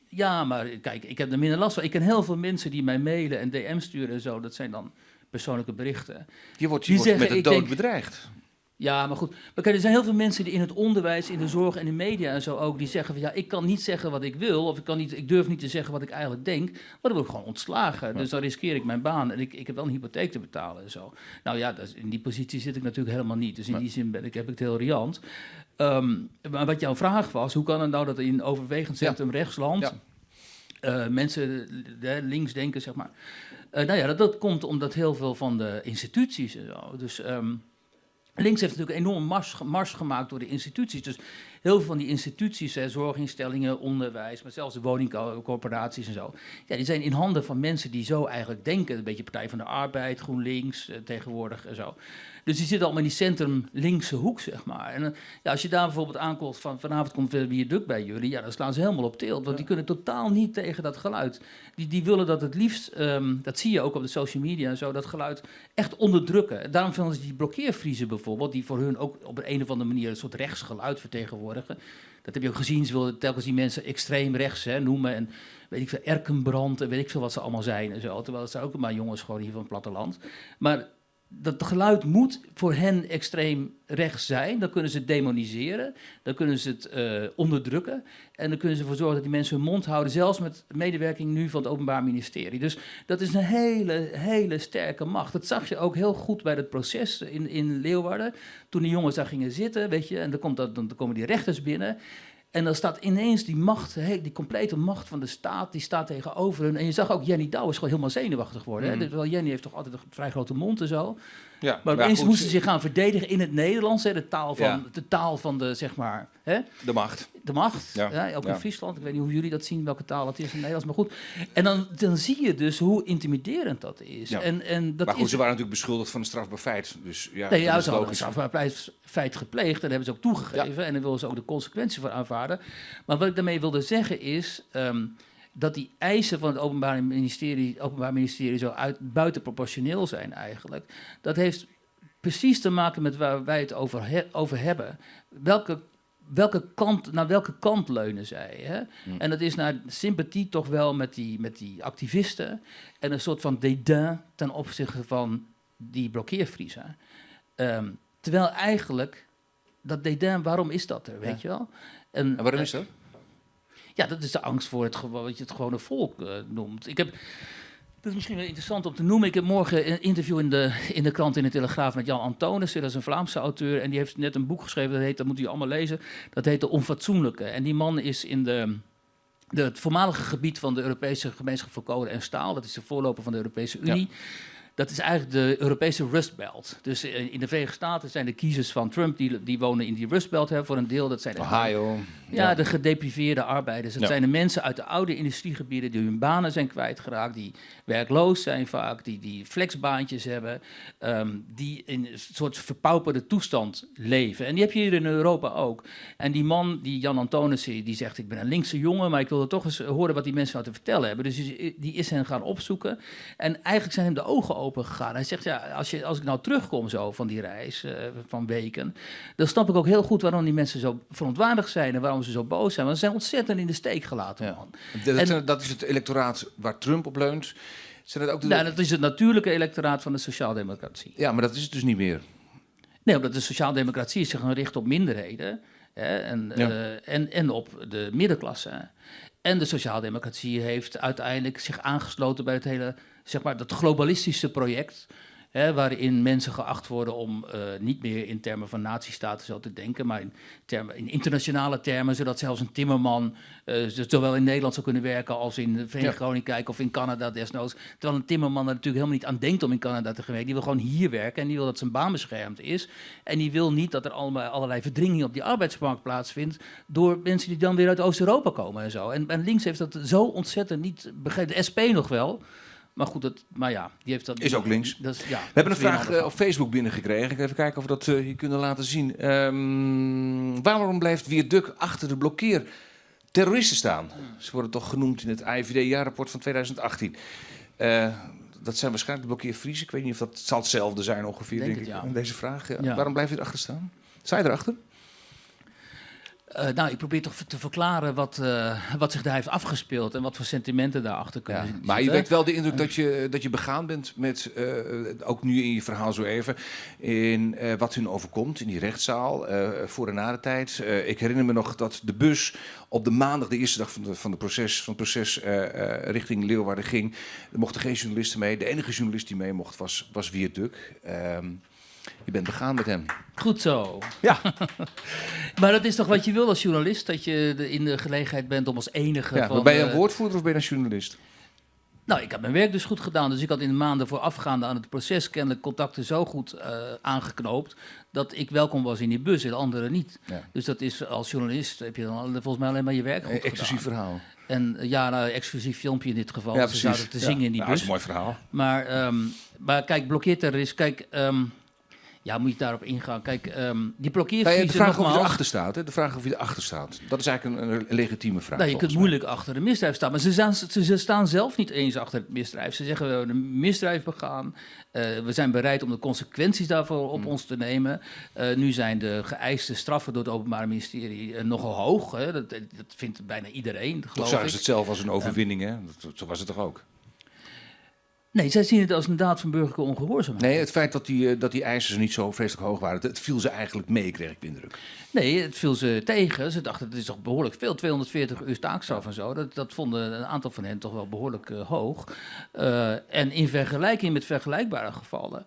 Ja, maar kijk, ik heb er minder last van. Ik ken heel veel mensen die mij mailen en DM sturen en zo. Dat zijn dan persoonlijke berichten. Je wordt met de dood bedreigd. Ja, maar goed. Maar kijk, er zijn heel veel mensen die in het onderwijs, in de zorg en in de media en zo ook, die zeggen van ja, ik kan niet zeggen wat ik wil, of ik durf niet te zeggen wat ik eigenlijk denk, maar dan word ik gewoon ontslagen. Ja. Dus dan riskeer ik mijn baan en ik heb wel een hypotheek te betalen en zo. Nou ja, in die positie zit ik natuurlijk helemaal niet. Dus in die zin heb ik het heel riant. Maar wat jouw vraag was, hoe kan het nou dat in overwegend centrum-rechtsland mensen links denken, zeg maar. Nou ja, dat komt omdat heel veel van de instituties en zo, dus links heeft natuurlijk een enorm mars gemaakt door de instituties. Dus heel veel van die instituties, zorginstellingen, onderwijs, maar zelfs de woningcorporaties en zo, ja, die zijn in handen van mensen die zo eigenlijk denken. Een beetje Partij van de Arbeid, GroenLinks tegenwoordig en zo. Dus die zitten allemaal in die centrum-linkse hoek, zeg maar. En als je daar bijvoorbeeld aankomt vanavond komt weer Viaduct bij jullie, ja, dan slaan ze helemaal op tilt. Want die kunnen totaal niet tegen dat geluid. Die willen dat het liefst, dat zie je ook op de social media en zo, dat geluid echt onderdrukken. En daarom vinden ze die blokkeervriezen bijvoorbeeld, die voor hun ook op een of andere manier een soort rechtsgeluid vertegenwoordigen. Dat heb je ook gezien, ze wilden telkens die mensen extreem rechts noemen en weet ik veel, Erkenbrand en weet ik veel wat ze allemaal zijn en zo. Terwijl het zijn ook maar jongens gewoon hier van het platteland. Maar dat geluid moet voor hen extreem rechts zijn. Dan kunnen ze het demoniseren. Dan kunnen ze het onderdrukken. En dan kunnen ze ervoor zorgen dat die mensen hun mond houden. Zelfs met medewerking nu van het Openbaar Ministerie. Dus dat is een hele sterke macht. Dat zag je ook heel goed bij het proces in Leeuwarden. Toen die jongens daar gingen zitten, weet je. En dan komen die rechters binnen. En dan staat ineens die macht, die complete macht van de staat, die staat tegenover hun. En je zag ook Jenny Douwe is gewoon helemaal zenuwachtig worden. Hè? Terwijl Jenny heeft toch altijd een vrij grote mond en zo. Ja, maar opeens moesten ze zich gaan verdedigen in het Nederlands. Hè? De taal van de, zeg maar... Hè? De macht. De macht, ook in Friesland. Ik weet niet hoe jullie dat zien, welke taal het is in het Nederlands. Maar goed, en dan zie je dus hoe intimiderend dat is. Ja. En dat maar goed, ze waren natuurlijk beschuldigd van een strafbaar feit. Dus ja, nee, ja, ze hadden een strafbaar feit gepleegd. En dat hebben ze ook toegegeven. Ja. En daar willen ze ook de consequenties voor aanvaarden. Maar wat ik daarmee wilde zeggen is dat die eisen van het Openbaar Ministerie zo buitenproportioneel zijn eigenlijk. Dat heeft precies te maken met waar wij het over hebben. Naar welke kant leunen zij? Hè? En dat is naar sympathie toch wel met die activisten en een soort van dédain ten opzichte van die blokkeervriezen. Terwijl eigenlijk dat dédain, waarom is dat er, weet je wel? En waarom is dat? Ja, dat is de angst voor wat je het gewone volk noemt. Dat is misschien wel interessant om te noemen. Ik heb morgen een interview in de krant in de Telegraaf met Jan Antonissen. Dat is een Vlaamse auteur en die heeft net een boek geschreven. Dat moet u allemaal lezen. Dat heet De Onfatsoenlijke. En die man is in het voormalige gebied van de Europese Gemeenschap voor Kolen en Staal. Dat is de voorloper van de Europese Unie. Ja. Dat is eigenlijk de Europese Rust Belt. Dus in de Verenigde Staten zijn de kiezers van Trump, die wonen in die Rust Belt voor een deel. Dat zijn Ohio. De gedepriveerde arbeiders. Dat zijn de mensen uit de oude industriegebieden die hun banen zijn kwijtgeraakt, die werkloos zijn vaak, die flexbaantjes hebben, die in een soort verpauperde toestand leven. En die heb je hier in Europa ook. En die man, die Jan Antonissen, die zegt, ik ben een linkse jongen, maar ik wilde toch eens horen wat die mensen nou te vertellen hebben. Dus die is hen gaan opzoeken. En eigenlijk zijn hem de ogen open gegaan. Hij zegt, ja, als ik nou terugkom zo van die reis van weken, dan snap ik ook heel goed waarom die mensen zo verontwaardigd zijn en waarom ze zo boos zijn. Want ze zijn ontzettend in de steek gelaten, man. Dat is het electoraat waar Trump op leunt. Zijn dat ook de... Nou, dat is het natuurlijke electoraat van de sociaaldemocratie. Ja, maar dat is het dus niet meer. Nee, omdat de sociaaldemocratie is zich gaan richten op minderheden hè, en op de middenklasse. En de sociaaldemocratie heeft uiteindelijk zich aangesloten bij het hele, zeg maar, dat globalistische project. Hè, waarin mensen geacht worden om niet meer in termen van nazistaten zo te denken, maar in internationale termen, zodat zelfs een timmerman zowel in Nederland zou kunnen werken als in het Verenigd Koninkrijk of in Canada desnoods. Terwijl een timmerman er natuurlijk helemaal niet aan denkt om in Canada te gaan werken. Die wil gewoon hier werken en die wil dat zijn baan beschermd is. En die wil niet dat er allerlei verdringing op die arbeidsmarkt plaatsvindt door mensen die dan weer uit Oost-Europa komen en zo. En links heeft dat zo ontzettend niet begrepen. De SP nog wel. Maar goed, die heeft dat... Is ook links. Dat is, We hebben een vraag op Facebook binnengekregen. Ik ga even kijken of we dat hier kunnen laten zien. Waarom blijft Wierduk achter de blokkeerterroristen staan? Ze worden toch genoemd in het AIVD-jaarrapport van 2018. Dat zijn waarschijnlijk de blokkeervriezen. Ik weet niet of dat zal hetzelfde zijn ongeveer, denk ik, in deze vraag. Ja. Waarom blijf je erachter staan? Sta je erachter? Ik probeer toch te verklaren wat zich daar heeft afgespeeld en wat voor sentimenten daarachter kunnen zitten. Maar je wekt wel de indruk dat je begaan bent met, ook nu in je verhaal zo even, in wat hun overkomt in die rechtszaal, voor en na de tijd. Ik herinner me nog dat de bus op de maandag, de eerste dag van het proces richting Leeuwarden ging. Er mochten geen journalisten mee. De enige journalist die mee mocht was Wierduk. Je bent begaan met hem. Goed zo. Ja. Maar dat is toch wat je wil als journalist? Dat je in de gelegenheid bent om als enige... Ja, maar ben je een woordvoerder of ben je een journalist? Nou, ik heb mijn werk dus goed gedaan. Dus ik had in de maanden voorafgaande aan het proces kennelijk contacten zo goed aangeknoopt dat ik welkom was in die bus en de anderen niet. Ja. Dus dat is als journalist heb je dan volgens mij alleen maar je werk goed gedaan. Exclusief verhaal. En exclusief filmpje in dit geval. Ja, ze zouden te zingen in die bus. Dat is een mooi verhaal. Maar kijk, blokkeerterrorist, kijk... moet je daarop ingaan. Kijk, die blokkeervriezen de vraag nogmaals... of je erachter staat, hè? De vraag of je erachter staat. Dat is eigenlijk een legitieme vraag. Nou, je kunt moeilijk achter een misdrijf staan. Maar ze staan zelf niet eens achter het misdrijf. Ze zeggen, we hebben een misdrijf begaan. We zijn bereid om de consequenties daarvoor op ons te nemen. Nu zijn de geëiste straffen door het Openbaar Ministerie nogal hoog. Hè? Dat vindt bijna iedereen, geloof ik. Toch zagen ze het zelf als een overwinning, hè? Zo was het toch ook? Nee, zij zien het als een daad van burgerlijke ongehoorzaamheid. Nee, het feit dat die eisen niet zo vreselijk hoog waren, het viel ze eigenlijk mee, kreeg ik de indruk. Nee, het viel ze tegen. Ze dachten, het is toch behoorlijk veel, 240 uur taakstraf en zo. Dat vonden een aantal van hen toch wel behoorlijk hoog. En in vergelijking met vergelijkbare gevallen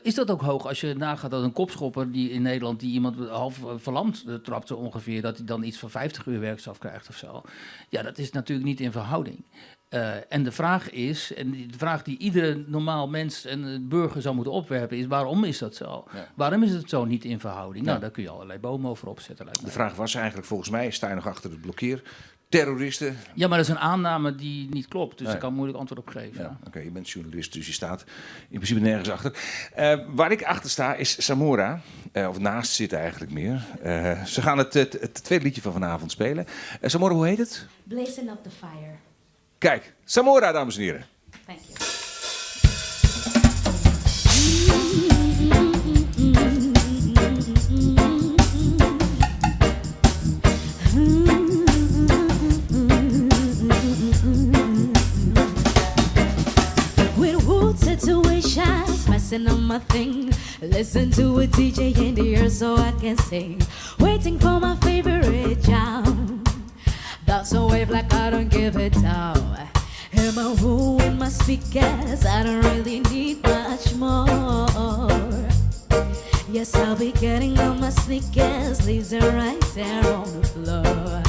is dat ook hoog als je nagaat dat een kopschopper die in Nederland die iemand half verlamd trapte ongeveer, dat hij dan iets van 50 uur werkstraf krijgt of zo. Ja, dat is natuurlijk niet in verhouding. En de vraag is, en de vraag die iedere normaal mens en burger zou moeten opwerpen is, waarom is dat zo? Ja. Waarom is het zo niet in verhouding? Nou, daar kun je allerlei bomen over opzetten. De vraag was eigenlijk volgens mij, sta je nog achter het blokkeerterroristen? Ja, maar dat is een aanname die niet klopt, dus ik kan moeilijk antwoord op geven. Ja, Oké, je bent journalist, dus je staat in principe nergens achter. Waar ik achter sta is Samora, of naast zit eigenlijk meer. Ze gaan het tweede liedje van vanavond spelen. Samora, hoe heet het? Blazing up the fire. Kijk, Samora, dames en heren. Thank you. With wood situations, messing on my thing. Listen to a DJ in the ear so I can sing. Waiting for my favorite job. That's a wave like I don't give it down. Hear my woo in my speakers, I don't really need much more. Yes, I'll be getting on my sneakers, leaves are right there on the floor.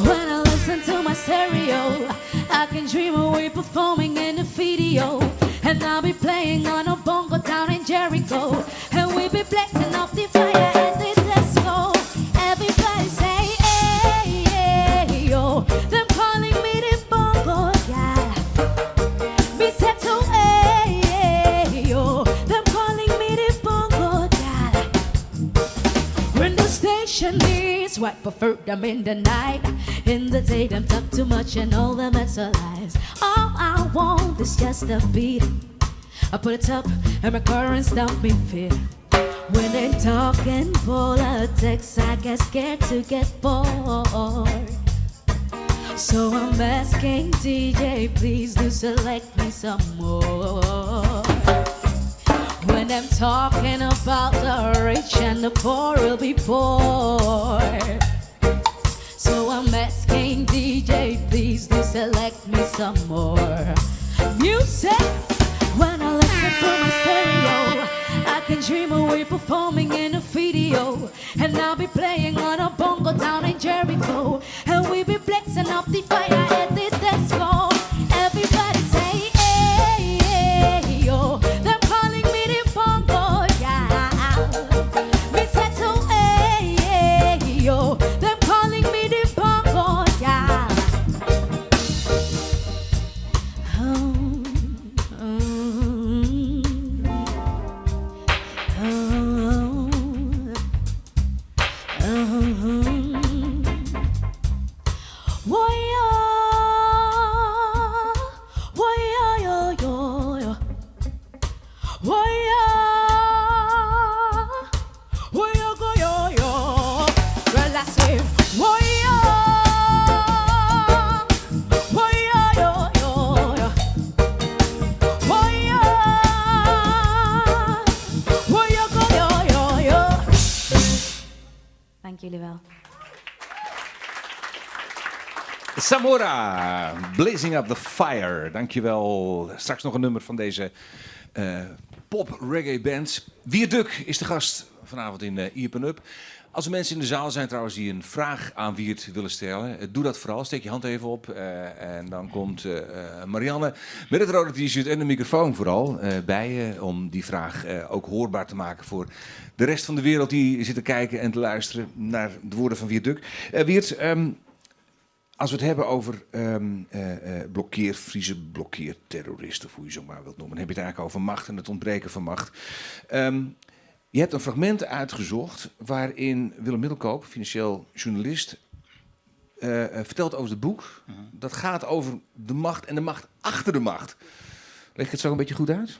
When I listen to my stereo, I can dream away performing in a video. And I'll be playing on a bongo down in Jericho. And we'll be blazing up the fire and the disco. Everybody say, hey, hey, yo. They're calling me the bongo guy. Me said to, hey, hey, yo. They're calling me the bongo guy. When the station is right, prefer them in the night. In the day, them talk too much and all them it's lies. All I want is just a beat. I put it up and my current stomp me fit. When they talking politics, I get scared to get bored. So I'm asking DJ, please do select me some more. When I'm talking about the rich and the poor will be poor. So I'm asking DJ, please do select me some more music. When I listen to my stereo, I can dream away performing in a video. And I'll be playing on a bongo down in Jericho. And we'll be flexing up the fire at the dance floor. Everybody say, hey, hey, yo. They're calling me the bongo, yeah. Me said so, hey, hey, yo. They're calling me the bongo, yeah. Dank jullie wel. Samora, Blazing Up the Fire. Dankjewel. Straks nog een nummer van deze pop-reggae band. Wiert is de gast vanavond in Iepen Up. Als er mensen in de zaal zijn trouwens die een vraag aan Wiert willen stellen, doe dat vooral. Steek je hand even op. En dan komt Marianne met het rode t-shirt en de microfoon vooral bij je. Om die vraag ook hoorbaar te maken voor de rest van de wereld die zit te kijken en te luisteren naar de woorden van Wiert. Wiert, als we het hebben over blokkeervriezen, blokkeerterroristen, of hoe je zo maar wilt noemen, dan heb je het eigenlijk over macht en het ontbreken van macht. Je hebt een fragment uitgezocht waarin Willem Middelkoop, financieel journalist, vertelt over het boek. Dat gaat over de macht en de macht achter de macht. Leg je het zo een beetje goed uit?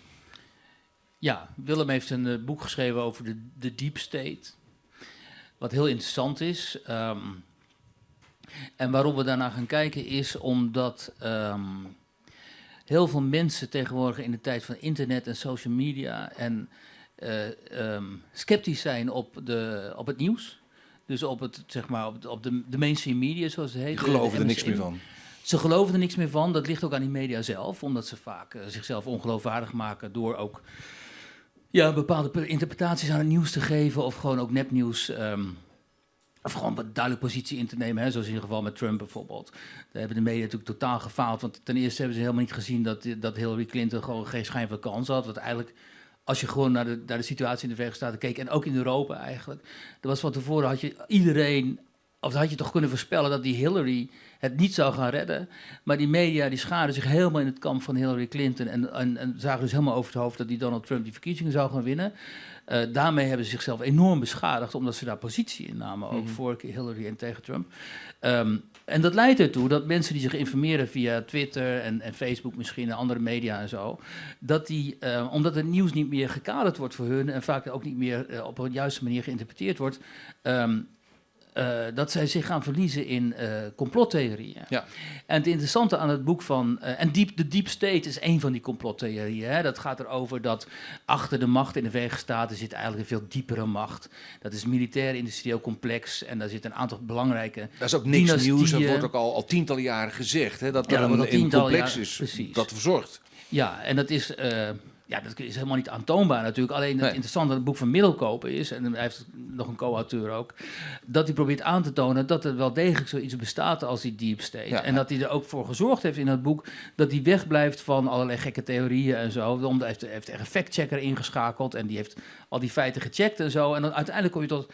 Ja, Willem heeft een boek geschreven over de deep state. Wat heel interessant is. En waarom we daarna gaan kijken is omdat heel veel mensen tegenwoordig in de tijd van internet en social media en sceptisch zijn op het nieuws. Dus op het, zeg maar, op de mainstream media, zoals het heet. Die geloven er niks meer van. Ze geloven er niks meer van. Dat ligt ook aan die media zelf, omdat ze vaak zichzelf ongeloofwaardig maken door ook bepaalde interpretaties aan het nieuws te geven of gewoon ook nepnieuws. Of gewoon wat duidelijke positie in te nemen, hè, zoals in ieder geval met Trump bijvoorbeeld. Daar hebben de media natuurlijk totaal gefaald, want ten eerste hebben ze helemaal niet gezien dat Hillary Clinton gewoon geen schijn van kans had. Want eigenlijk, als je gewoon naar de situatie in de Verenigde Staten keek, en ook in Europa eigenlijk, er was van tevoren had je toch kunnen voorspellen dat die Hillary het niet zou gaan redden. Maar die media die schaarden zich helemaal in het kamp van Hillary Clinton en zagen dus helemaal over het hoofd dat die Donald Trump die verkiezingen zou gaan winnen. Daarmee hebben ze zichzelf enorm beschadigd, omdat ze daar positie in namen, ook voor Hillary en tegen Trump. En dat leidt ertoe dat mensen die zich informeren via Twitter en Facebook misschien en andere media en zo, dat omdat het nieuws niet meer gekaderd wordt voor hun en vaak ook niet meer op een juiste manier geïnterpreteerd wordt, dat zij zich gaan verliezen in complottheorieën. Ja. En het interessante aan het boek van... de deep state is één van die complottheorieën. Hè. Dat gaat erover dat achter de macht in de Verenigde Staten zit eigenlijk een veel diepere macht. Dat is militair-industrieel complex en daar zit een aantal belangrijke... Dat is ook niks nieuws, dat wordt ook al tientallen jaren gezegd. Hè, dat er een complex is dat verzorgt. Ja, en dat is... dat is helemaal niet aantoonbaar natuurlijk. Alleen het interessante aan het boek van Middelkoop is, en hij heeft nog een co-auteur ook, dat hij probeert aan te tonen dat er wel degelijk zoiets bestaat als die deep state. Ja, en dat hij er ook voor gezorgd heeft in het boek dat hij wegblijft van allerlei gekke theorieën en zo. Hij heeft echt een factchecker ingeschakeld en die heeft al die feiten gecheckt en zo. En dan uiteindelijk kom je tot...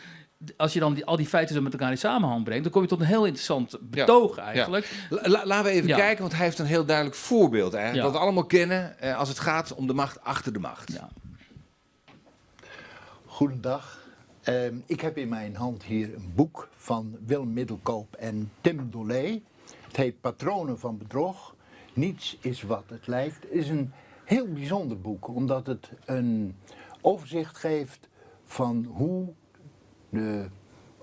Als je dan al die feiten zo met elkaar in samenhang brengt, dan kom je tot een heel interessant betoog eigenlijk. Ja. Laten we even kijken, want hij heeft een heel duidelijk voorbeeld eigenlijk. Wat we allemaal kennen als het gaat om de macht achter de macht. Ja. Goedendag. Ik heb in mijn hand hier een boek van Willem Middelkoop en Tim Dooley. Het heet Patronen van Bedrog. Niets is wat het lijkt. Het is een heel bijzonder boek, omdat het een overzicht geeft van hoe de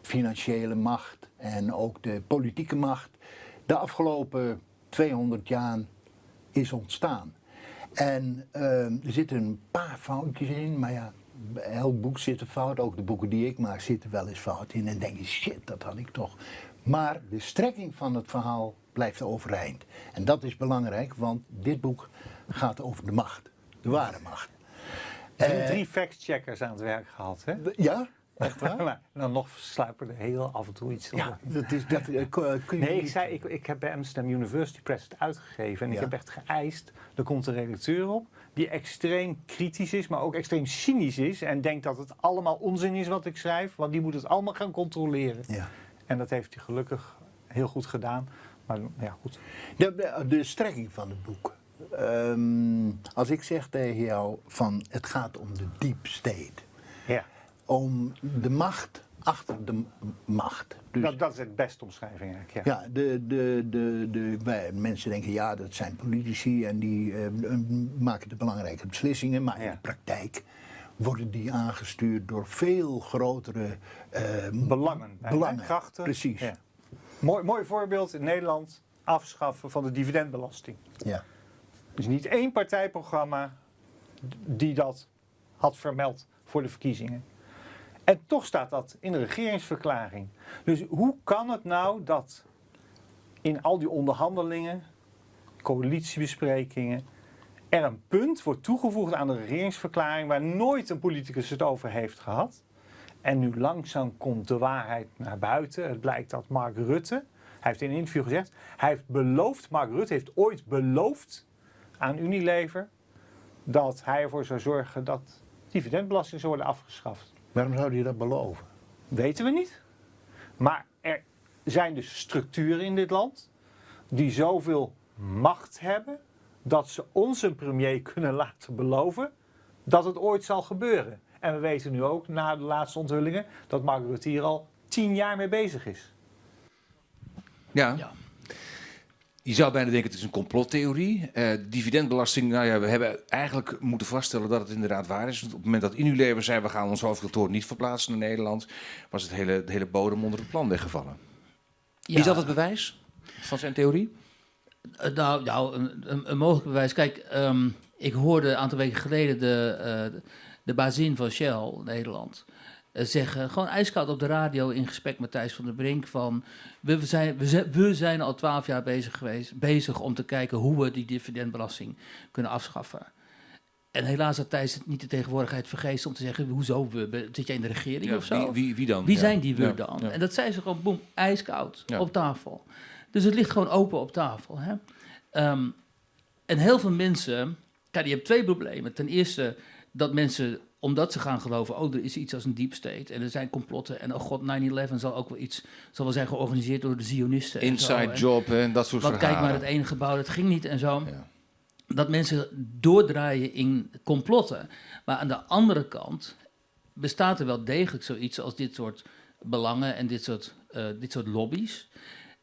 financiële macht en ook de politieke macht de afgelopen 200 jaar is ontstaan. En er zitten een paar foutjes in, maar ja, bij elk boek zit een fout. Ook de boeken die ik maak zitten wel eens fout in. En denk je, shit, dat had ik toch. Maar de strekking van het verhaal blijft overeind. En dat is belangrijk, want dit boek gaat over de macht. De ware macht. 3 fact-checkers aan het werk gehad, hè? Ja, echt waar? Maar dan nog sluipen er heel af en toe iets Ja, dat is, kun je Nee, niet- ik heb bij Amsterdam University Press het uitgegeven. En ik Ja. heb echt geëist, er komt een redacteur op die extreem kritisch is, maar ook extreem cynisch is. En denkt dat het allemaal onzin is wat ik schrijf, want die moet het allemaal gaan controleren. Ja. En dat heeft hij gelukkig heel goed gedaan. Maar ja, goed. De strekking van het boek. Als ik zeg tegen jou van het gaat om de deep state. Ja. Om de macht achter de macht. Dus, Dat is het beste omschrijving eigenlijk. Ja. ja, mensen denken ja, dat zijn politici en die maken de belangrijke beslissingen. Maar in Ja. de praktijk worden die aangestuurd door veel grotere Belangen. belangen. Krachten. Precies. Ja. Mooi voorbeeld in Nederland. Afschaffen van de dividendbelasting. Ja. Dus niet één partijprogramma die dat had vermeld voor de verkiezingen. En toch staat dat in de regeringsverklaring. Dus hoe kan het nou dat in al die onderhandelingen, coalitiebesprekingen, er een punt wordt toegevoegd aan de regeringsverklaring waar nooit een politicus het over heeft gehad? En nu langzaam komt de waarheid naar buiten. Het blijkt dat Mark Rutte, hij heeft in een interview gezegd, Mark Rutte heeft ooit beloofd aan Unilever dat hij ervoor zou zorgen dat dividendbelasting zou worden afgeschaft. Waarom zou hij dat beloven? Weten we niet. Maar er zijn dus structuren in dit land die zoveel macht hebben dat ze ons een premier kunnen laten beloven dat het ooit zal gebeuren. En we weten nu ook, na de laatste onthullingen, dat Mark Rutte hier al 10 jaar mee bezig is. Ja. Ja. Je zou bijna denken, het is een complottheorie. Dividendbelasting, nou ja, we hebben eigenlijk moeten vaststellen dat het inderdaad waar is. Want op het moment dat Unilever zei, we gaan ons hoofdkantoor niet verplaatsen naar Nederland, was het de hele bodem onder het plan weggevallen. Ja. Is dat het bewijs van zijn theorie? Nou, een mogelijk bewijs. Kijk, ik hoorde een aantal weken geleden de bazin van Shell, Nederland, zeggen, gewoon ijskoud op de radio in gesprek met Thijs van der Brink, van we zijn al 12 jaar bezig om te kijken hoe we die dividendbelasting kunnen afschaffen. En helaas had Thijs het niet de tegenwoordigheid vergeest om te zeggen, hoezo, zit jij in de regering of zo? Wie dan? Wie Ja. zijn die we Ja, dan? ja. En dat zei ze gewoon, boem, ijskoud, Ja. op tafel. Dus het ligt gewoon open op tafel. Hè? En heel veel mensen, kijk, die hebben 2 problemen. Ten eerste dat mensen, omdat ze gaan geloven, oh, er is iets als een deep state en er zijn complotten en oh god, 9/11 zal wel zijn georganiseerd door de Zionisten. en zo. Inside En job en dat soort want verhalen. kijk maar, het ene gebouw, dat ging niet en zo. Ja. Dat mensen doordraaien in complotten. Maar aan de andere kant bestaat er wel degelijk zoiets als dit soort belangen en dit soort lobby's.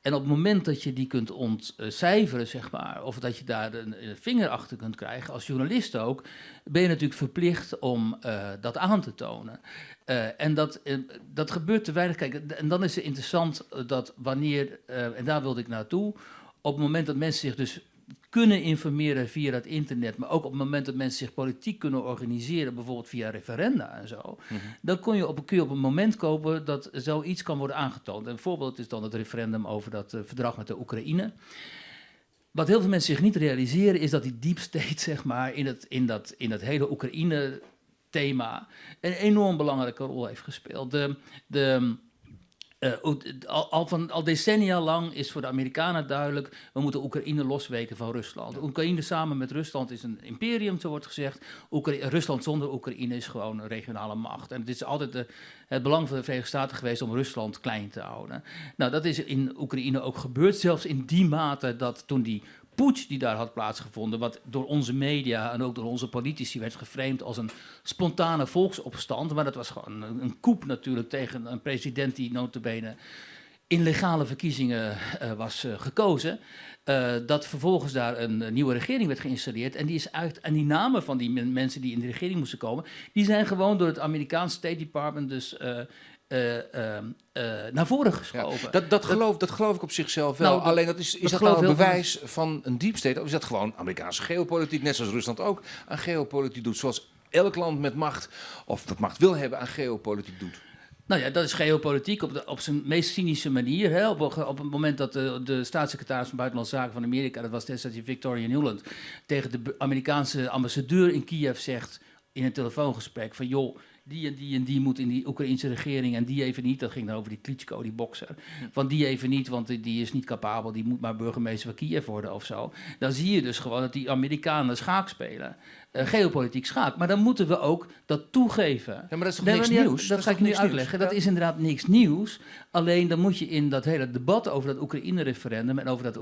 En op het moment dat je die kunt ontcijferen, zeg maar, of dat je daar een vinger achter kunt krijgen, als journalist ook, ben je natuurlijk verplicht om dat aan te tonen. En dat gebeurt te weinig. Kijk, en dan is het interessant dat wanneer, en daar wilde ik naartoe, op het moment dat mensen zich dus kunnen informeren via het internet, maar ook op het moment dat mensen zich politiek kunnen organiseren, bijvoorbeeld via referenda en zo, dan kun je op een moment kopen dat zoiets kan worden aangetoond. Een voorbeeld is dan het referendum over dat verdrag met de Oekraïne. Wat heel veel mensen zich niet realiseren is dat die deep state, zeg maar, in dat hele Oekraïne-thema een enorm belangrijke rol heeft gespeeld. Al decennia lang is voor de Amerikanen duidelijk, we moeten Oekraïne losweken van Rusland. Oekraïne samen met Rusland is een imperium, zo wordt gezegd. Rusland zonder Oekraïne is gewoon een regionale macht. En het is altijd het belang van de Verenigde Staten geweest om Rusland klein te houden. Nou, dat is in Oekraïne ook gebeurd, zelfs in die mate dat toen die putsch die daar had plaatsgevonden, wat door onze media en ook door onze politici werd geframed als een spontane volksopstand. Maar dat was gewoon een coup natuurlijk tegen een president die nota bene in legale verkiezingen was gekozen. Dat vervolgens daar een nieuwe regering werd geïnstalleerd. En die is uit. En die namen van die mensen die in de regering moesten komen, die zijn gewoon door het Amerikaanse State Department dus naar voren geschoven. Ja, dat geloof ik op zichzelf wel. Nou, Alleen is dat geloof nou een heel veel bewijs van een deep state? Of is dat gewoon Amerikaanse geopolitiek, net zoals Rusland ook aan geopolitiek doet? Zoals elk land met macht, of dat macht wil hebben, aan geopolitiek doet. Nou ja, dat is geopolitiek op zijn meest cynische manier. Hè. Op het moment dat de staatssecretaris van Buitenlandse Zaken van Amerika, dat was destijds Victoria Nuland, tegen de Amerikaanse ambassadeur in Kiev zegt in een telefoongesprek van joh, die en die moet in die Oekraïnse regering en die even niet. Dat ging dan over die Klitschko, die bokser. Van die even niet, want die is niet capabel, die moet maar burgemeester van Kiev worden of zo. Dan zie je dus gewoon dat die Amerikanen schaak spelen. Geopolitiek schaak. Maar dan moeten we ook dat toegeven. Ja, maar dat is toch niks nieuws? Dat ga ik nu uitleggen. Dat is inderdaad niks nieuws. Alleen dan moet je in dat hele debat over dat Oekraïne-referendum en over dat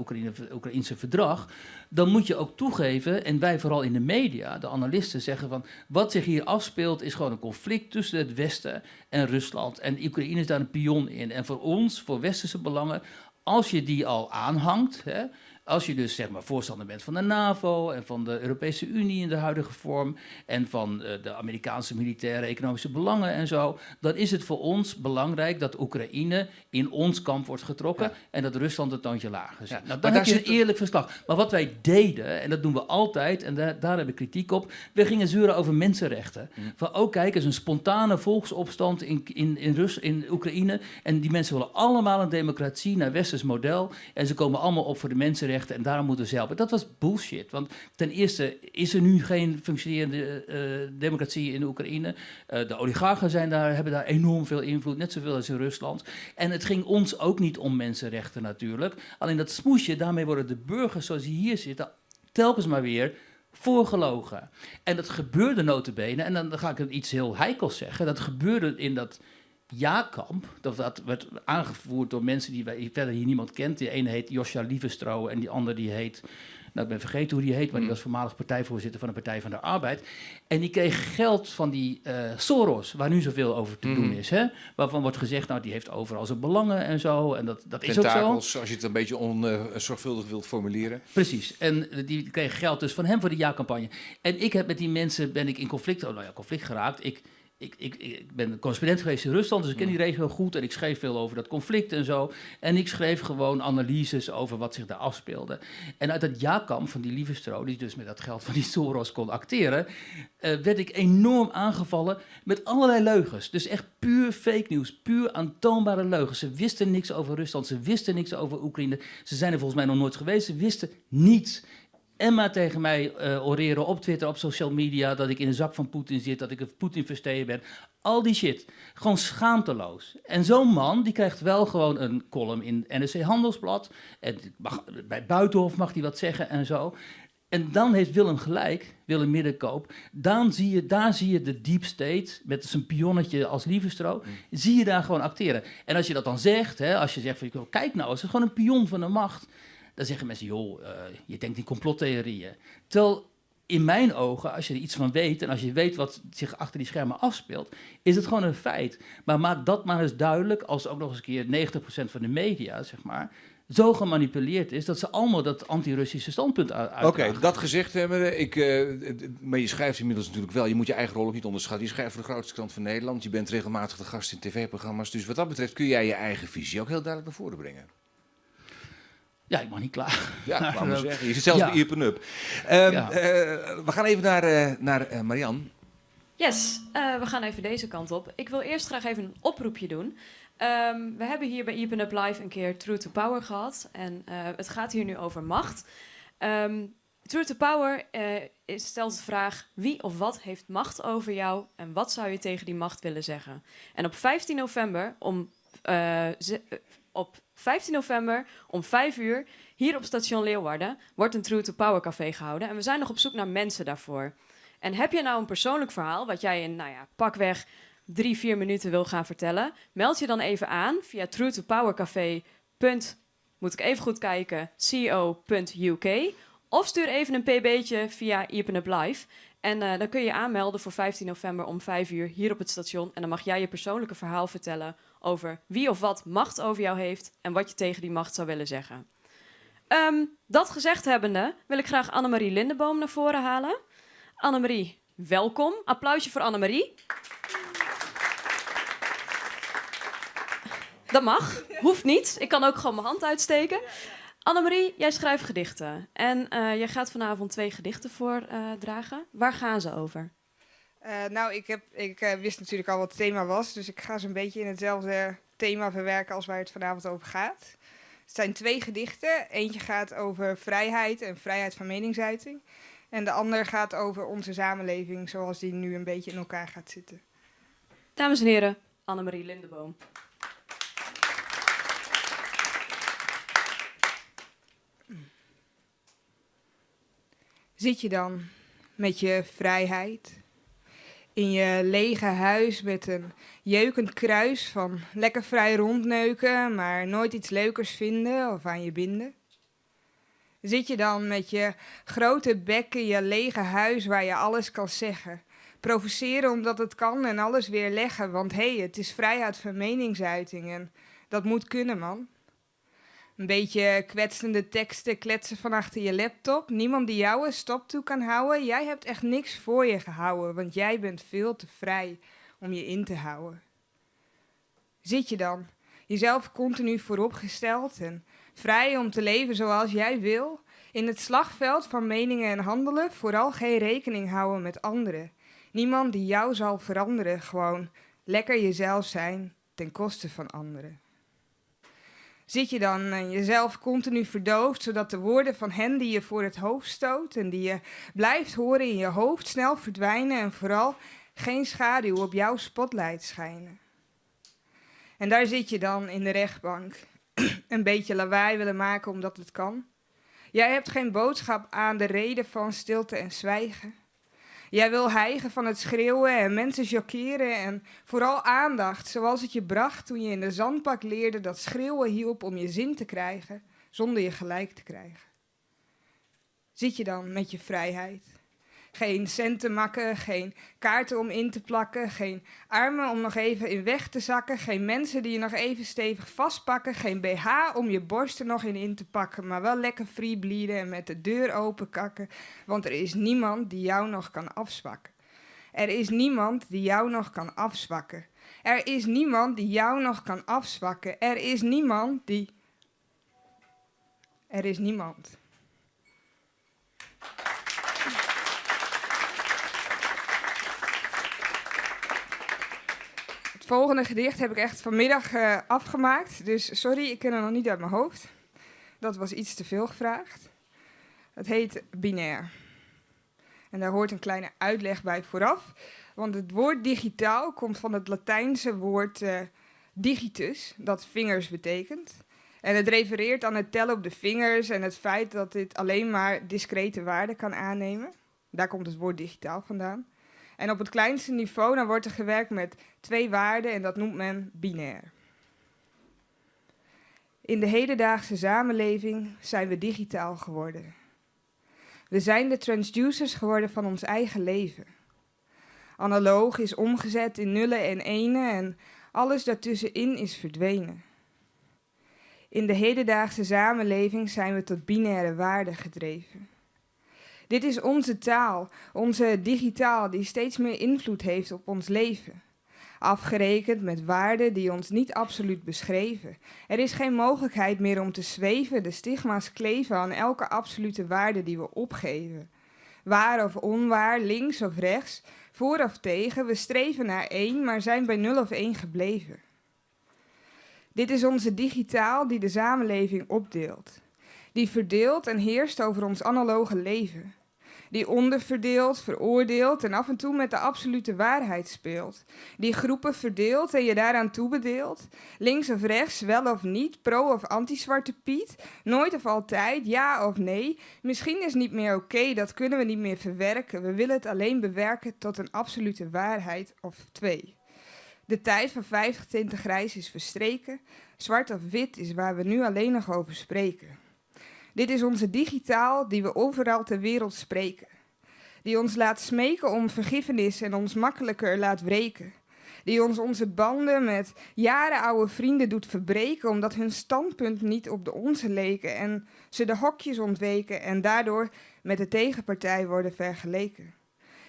Oekraïnse verdrag, dan moet je ook toegeven, en wij vooral in de media, de analisten zeggen van, wat zich hier afspeelt is gewoon een conflict tussen het Westen en Rusland. En Oekraïne is daar een pion in. En voor ons, voor westerse belangen, als je die al aanhangt, hè, als je dus zeg maar voorstander bent van de NAVO en van de Europese Unie in de huidige vorm en van de Amerikaanse militaire economische belangen en zo, dan is het voor ons belangrijk dat Oekraïne in ons kamp wordt getrokken en dat Rusland een toontje lager zit. Ja, Nou, dan heb je een eerlijk verslag. Maar wat wij deden, en dat doen we altijd, en daar heb ik kritiek op, we gingen zeuren over mensenrechten. Van, oh kijk, er is een spontane volksopstand in Oekraïne en die mensen willen allemaal een democratie naar westers model en ze komen allemaal op voor de mensenrechten en daarom moeten ze helpen. Dat was bullshit, want ten eerste is er nu geen functionerende democratie in Oekraïne. De oligarchen hebben daar enorm veel invloed, net zoveel als in Rusland. En het ging ons ook niet om mensenrechten natuurlijk. Alleen dat smoesje, daarmee worden de burgers zoals die hier zitten telkens maar weer voorgelogen. En dat gebeurde nota bene, en dan ga ik iets heel heikels zeggen, dat gebeurde in dat ja-kamp, dat werd aangevoerd door mensen die verder hier niemand kent. Die ene heet Josja Lievestro en die andere die heet, nou ik ben vergeten hoe die heet, maar die was voormalig partijvoorzitter van de Partij van de Arbeid. En die kreeg geld van die Soros, waar nu zoveel over te doen is. Hè? Waarvan wordt gezegd, nou die heeft overal zijn belangen en zo. En dat is ook zo. Als je het een beetje onzorgvuldig wilt formuleren. Precies. En die kreeg geld dus van hem voor de ja-campagne. En ik heb met die mensen, ben ik in conflict geraakt. Ik ben correspondent geweest in Rusland, dus ik ken die regio goed. En ik schreef veel over dat conflict en zo. En ik schreef gewoon analyses over wat zich daar afspeelde. En uit dat ja-kamp van die Lievestro, die dus met dat geld van die Soros kon acteren, werd ik enorm aangevallen met allerlei leugens. Dus echt puur fake nieuws, puur aantoonbare leugens. Ze wisten niks over Rusland, ze wisten niks over Oekraïne. Ze zijn er volgens mij nog nooit geweest, ze wisten niets. En maar tegen mij oreren op Twitter, op social media, dat ik in de zak van Poetin zit, dat ik een Poetin-versteer ben. Al die shit. Gewoon schaamteloos. En zo'n man, die krijgt wel gewoon een column in NRC Handelsblad. En bij Buitenhof mag hij wat zeggen en zo. En dan heeft Willem gelijk, Willem Middenkoop. Daar zie je de deep state, met zijn pionnetje als Lievestro, zie je daar gewoon acteren. En als je dat dan zegt, hè, als je zegt van, kijk nou, het is gewoon een pion van de macht. Dan zeggen mensen, joh, je denkt in complottheorieën. Terwijl in mijn ogen, als je er iets van weet en als je weet wat zich achter die schermen afspeelt, is het gewoon een feit. Maar maak dat maar eens duidelijk als ook nog eens een keer 90% van de media, zeg maar, zo gemanipuleerd is dat ze allemaal dat anti-Russische standpunt uitdragen. Oké, dat gezegd hebben we. Maar je schrijft inmiddels natuurlijk wel, je moet je eigen rol ook niet onderschatten. Je schrijft voor de grootste krant van Nederland, je bent regelmatig de gast in tv-programma's. Dus wat dat betreft kun jij je eigen visie ook heel duidelijk naar voren brengen. Ja, ik mag niet klagen. Ja, ik wou maar zeggen. Je zit zelfs bij Iepen Up. We gaan even naar Marian. Yes, we gaan even deze kant op. Ik wil eerst graag even een oproepje doen. We hebben hier bij Iepen Up Live een keer True to Power gehad. En het gaat hier nu over macht. True to Power stelt de vraag, wie of wat heeft macht over jou en wat zou je tegen die macht willen zeggen? En op 15 november om 5 uur, hier op station Leeuwarden, wordt een True to Power café gehouden. En we zijn nog op zoek naar mensen daarvoor. En heb je nou een persoonlijk verhaal, wat jij in, pakweg 3-4 minuten wil gaan vertellen, meld je dan even aan via truetopowercafé.co.uk of stuur even een pb'tje via Iepen Up Live. En dan kun je aanmelden voor 15 november om 5 uur hier op het station. En dan mag jij je persoonlijke verhaal vertellen over wie of wat macht over jou heeft en wat je tegen die macht zou willen zeggen. Dat gezegd hebbende wil ik graag Annemarie Lindeboom naar voren halen. Annemarie, welkom. Applausje voor Annemarie. Dat mag. Hoeft niet. Ik kan ook gewoon mijn hand uitsteken. Annemarie, jij schrijft gedichten. En jij gaat vanavond 2 gedichten voordragen. Waar gaan ze over? Ik wist natuurlijk al wat het thema was. Dus ik ga ze een beetje in hetzelfde thema verwerken als waar het vanavond over gaat. Het zijn 2 gedichten. Eentje gaat over vrijheid en vrijheid van meningsuiting. En de ander gaat over onze samenleving zoals die nu een beetje in elkaar gaat zitten. Dames en heren, Annemarie Lindeboom. Zit je dan met je vrijheid in je lege huis met een jeukend kruis van lekker vrij rondneuken, maar nooit iets leukers vinden of aan je binden? Zit je dan met je grote bek in je lege huis waar je alles kan zeggen? Provoceren omdat het kan en alles weerleggen, want het is vrijheid van meningsuiting en dat moet kunnen, man. Een beetje kwetsende teksten kletsen van achter je laptop. Niemand die jou een stop toe kan houden. Jij hebt echt niks voor je gehouden, want jij bent veel te vrij om je in te houden. Zit je dan, jezelf continu vooropgesteld en vrij om te leven zoals jij wil, in het slagveld van meningen en handelen, vooral geen rekening houden met anderen. Niemand die jou zal veranderen, gewoon lekker jezelf zijn ten koste van anderen. Zit je dan en jezelf continu verdoofd, zodat de woorden van hen die je voor het hoofd stoot en die je blijft horen in je hoofd snel verdwijnen en vooral geen schaduw op jouw spotlight schijnen? En daar zit je dan in de rechtbank, een beetje lawaai willen maken omdat het kan. Jij hebt geen boodschap aan de reden van stilte en zwijgen. Jij wil hijgen van het schreeuwen en mensen chockeren en vooral aandacht, zoals het je bracht toen je in de zandbak leerde dat schreeuwen hielp om je zin te krijgen, zonder je gelijk te krijgen. Zit je dan met je vrijheid? Geen centen makken, geen kaarten om in te plakken, geen armen om nog even in weg te zakken, geen mensen die je nog even stevig vastpakken, geen BH om je borsten nog in te pakken, maar wel lekker free bleeden en met de deur open kakken, want er is niemand die jou nog kan afzwakken. Er is niemand die jou nog kan afzwakken. Er is niemand die jou nog kan afzwakken. Er is niemand die... Er is niemand. Het volgende gedicht heb ik echt vanmiddag afgemaakt, dus sorry, ik ken het nog niet uit mijn hoofd. Dat was iets te veel gevraagd. Het heet Binair. En daar hoort een kleine uitleg bij vooraf, want het woord digitaal komt van het Latijnse woord digitus, dat vingers betekent. En het refereert aan het tellen op de vingers en het feit dat dit alleen maar discrete waarden kan aannemen. Daar komt het woord digitaal vandaan. En op het kleinste niveau dan wordt er gewerkt met 2 waarden en dat noemt men binair. In de hedendaagse samenleving zijn we digitaal geworden. We zijn de transducers geworden van ons eigen leven. Analoog is omgezet in nullen en enen en alles daartussenin is verdwenen. In de hedendaagse samenleving zijn we tot binaire waarden gedreven. Dit is onze taal, onze digitaal, die steeds meer invloed heeft op ons leven. Afgerekend met waarden die ons niet absoluut beschreven. Er is geen mogelijkheid meer om te zweven, de stigma's kleven aan elke absolute waarde die we opgeven. Waar of onwaar, links of rechts, voor of tegen, we streven naar 1, maar zijn bij 0 of 1 gebleven. Dit is onze digitaal die de samenleving opdeelt. Die verdeelt en heerst over ons analoge leven. Die onderverdeelt, veroordeelt en af en toe met de absolute waarheid speelt. Die groepen verdeelt en je daaraan toebedeelt. Links of rechts, wel of niet, pro of anti-Zwarte Piet. Nooit of altijd, ja of nee. Misschien is niet meer oké, dat kunnen we niet meer verwerken. We willen het alleen bewerken tot een absolute waarheid of 2. De tijd van 50 tinten grijs is verstreken. Zwart of wit is waar we nu alleen nog over spreken. Dit is onze digitaal die we overal ter wereld spreken. Die ons laat smeken om vergiffenis en ons makkelijker laat wreken. Die ons onze banden met jarenoude vrienden doet verbreken omdat hun standpunt niet op de onze leken en ze de hokjes ontweken en daardoor met de tegenpartij worden vergeleken.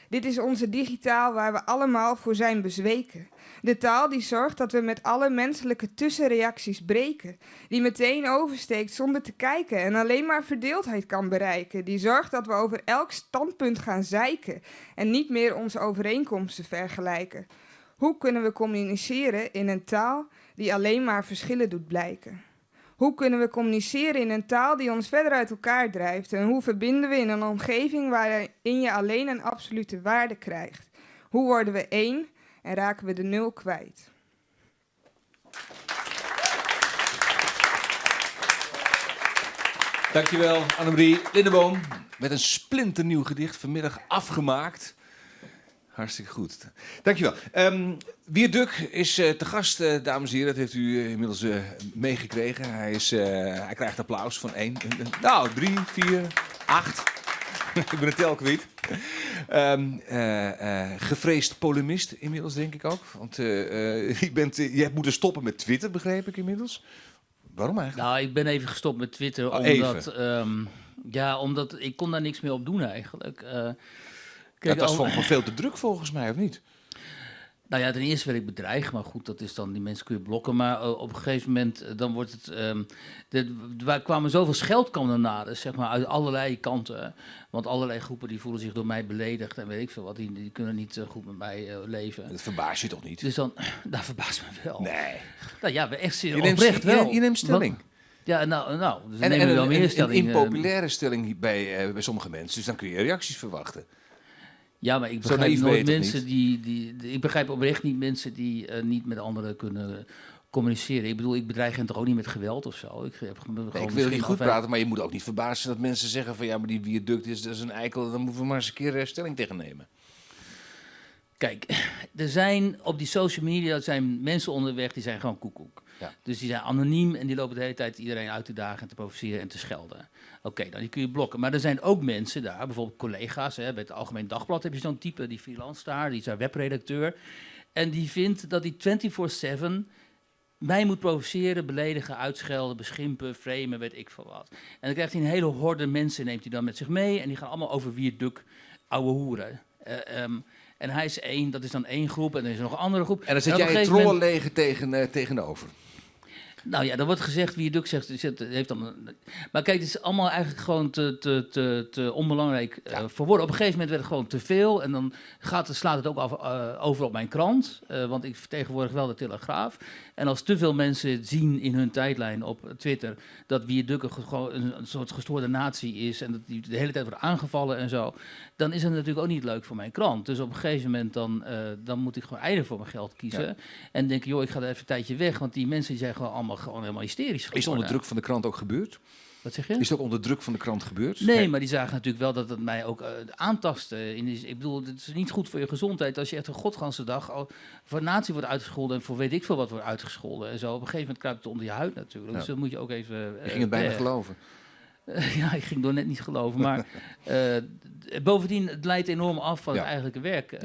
Dit is onze digitaal waar we allemaal voor zijn bezweken. De taal die zorgt dat we met alle menselijke tussenreacties breken. Die meteen oversteekt zonder te kijken en alleen maar verdeeldheid kan bereiken. Die zorgt dat we over elk standpunt gaan zeiken en niet meer onze overeenkomsten vergelijken. Hoe kunnen we communiceren in een taal die alleen maar verschillen doet blijken? Hoe kunnen we communiceren in een taal die ons verder uit elkaar drijft? En hoe verbinden we in een omgeving waarin je alleen een absolute waarde krijgt? Hoe worden we één en raken we de nul kwijt? Dankjewel, Annemarie Lindeboom. Met een splinternieuw gedicht vanmiddag afgemaakt. Hartstikke goed. Dankjewel. Wiert Duk is te gast, dames en heren. Dat heeft u inmiddels meegekregen. Hij krijgt applaus van 1, 3, 4, 8. Ik ben het tel kwijt. Gevreesd polemist inmiddels, denk ik ook. Want je hebt moeten stoppen met Twitter, begreep ik inmiddels. Waarom eigenlijk? Nou, ik ben even gestopt met Twitter, omdat ik kon daar niks meer op doen eigenlijk. Dat was gewoon veel te druk volgens mij, of niet? Nou ja, ten eerste werd ik bedreigd, maar goed, dat is dan, die mensen kun je blokken. Maar op een gegeven moment, dan wordt het... er kwamen zoveel scheldkanonades, zeg maar, uit allerlei kanten. Want allerlei groepen die voelen zich door mij beledigd en weet ik veel wat. Die kunnen niet goed met mij leven. Dat verbaast je toch niet? Dus dan, dat verbaast me wel. Nee. Nou ja, echt oprecht wel. Je neemt stelling. Ja, nou dus dan nemen we wel meer stelling. Een impopulaire stelling bij sommige mensen. Dus dan kun je reacties verwachten. Ja, maar ik begrijp nooit mensen ik begrijp oprecht niet mensen die niet met anderen kunnen communiceren. Ik bedoel, ik bedreig hen toch ook niet met geweld of zo. Ik wil niet goed praten, maar je moet ook niet verbazen dat mensen zeggen van ja, maar die Wiert Duk dat is een eikel, dan moeten we maar eens een keer stelling tegen nemen. Kijk, er zijn op die social media zijn mensen onderweg die zijn gewoon koekoek. Ja. Dus die zijn anoniem en die lopen de hele tijd iedereen uit te dagen en te provoceren en te schelden. Oké, nou die kun je blokken. Maar er zijn ook mensen daar, bijvoorbeeld collega's. Bij het Algemeen Dagblad heb je zo'n type, die freelance daar, die is daar webredacteur. En die vindt dat hij 24/7 mij moet provoceren, beledigen, uitschelden, beschimpen, framen, weet ik veel wat. En dan krijgt hij een hele horde mensen, neemt hij dan met zich mee. En die gaan allemaal over Wiert Duk, ouwe hoeren. En hij is één, dat is dan één groep en er is nog een andere groep. En dan zet jij het trollenleger tegenover. Nou ja, er wordt gezegd, Wiert Duk zegt, heeft dan... Maar kijk, het is allemaal eigenlijk gewoon te onbelangrijk voor woorden. Op een gegeven moment werd het gewoon te veel en dan slaat het ook over op mijn krant. Want ik vertegenwoordig wel de Telegraaf. En als te veel mensen zien in hun tijdlijn op Twitter dat Wiert Duk gewoon een soort gestoorde natie is en dat die de hele tijd wordt aangevallen en zo, dan is het natuurlijk ook niet leuk voor mijn krant. Dus op een gegeven moment dan moet ik gewoon eieren voor mijn geld kiezen. Ja. En denk joh, ik ga er even een tijdje weg, want die mensen die zijn gewoon helemaal hysterisch geworden. Is het onder druk van de krant ook gebeurd? Wat zeg je? Is het ook onder druk van de krant gebeurd? Nee, maar die zagen natuurlijk wel dat het mij ook aantastte. Ik bedoel, het is niet goed voor je gezondheid als je echt een godganse dag voor natie wordt uitgescholden en voor weet ik veel wat wordt uitgescholden en zo. Op een gegeven moment kruipt het onder je huid natuurlijk. Ja. Dus dan moet je ook even... Je ging het bijna geloven. Ja, ik ging door net niet geloven. Maar bovendien, het leidt enorm af van het eigenlijke werk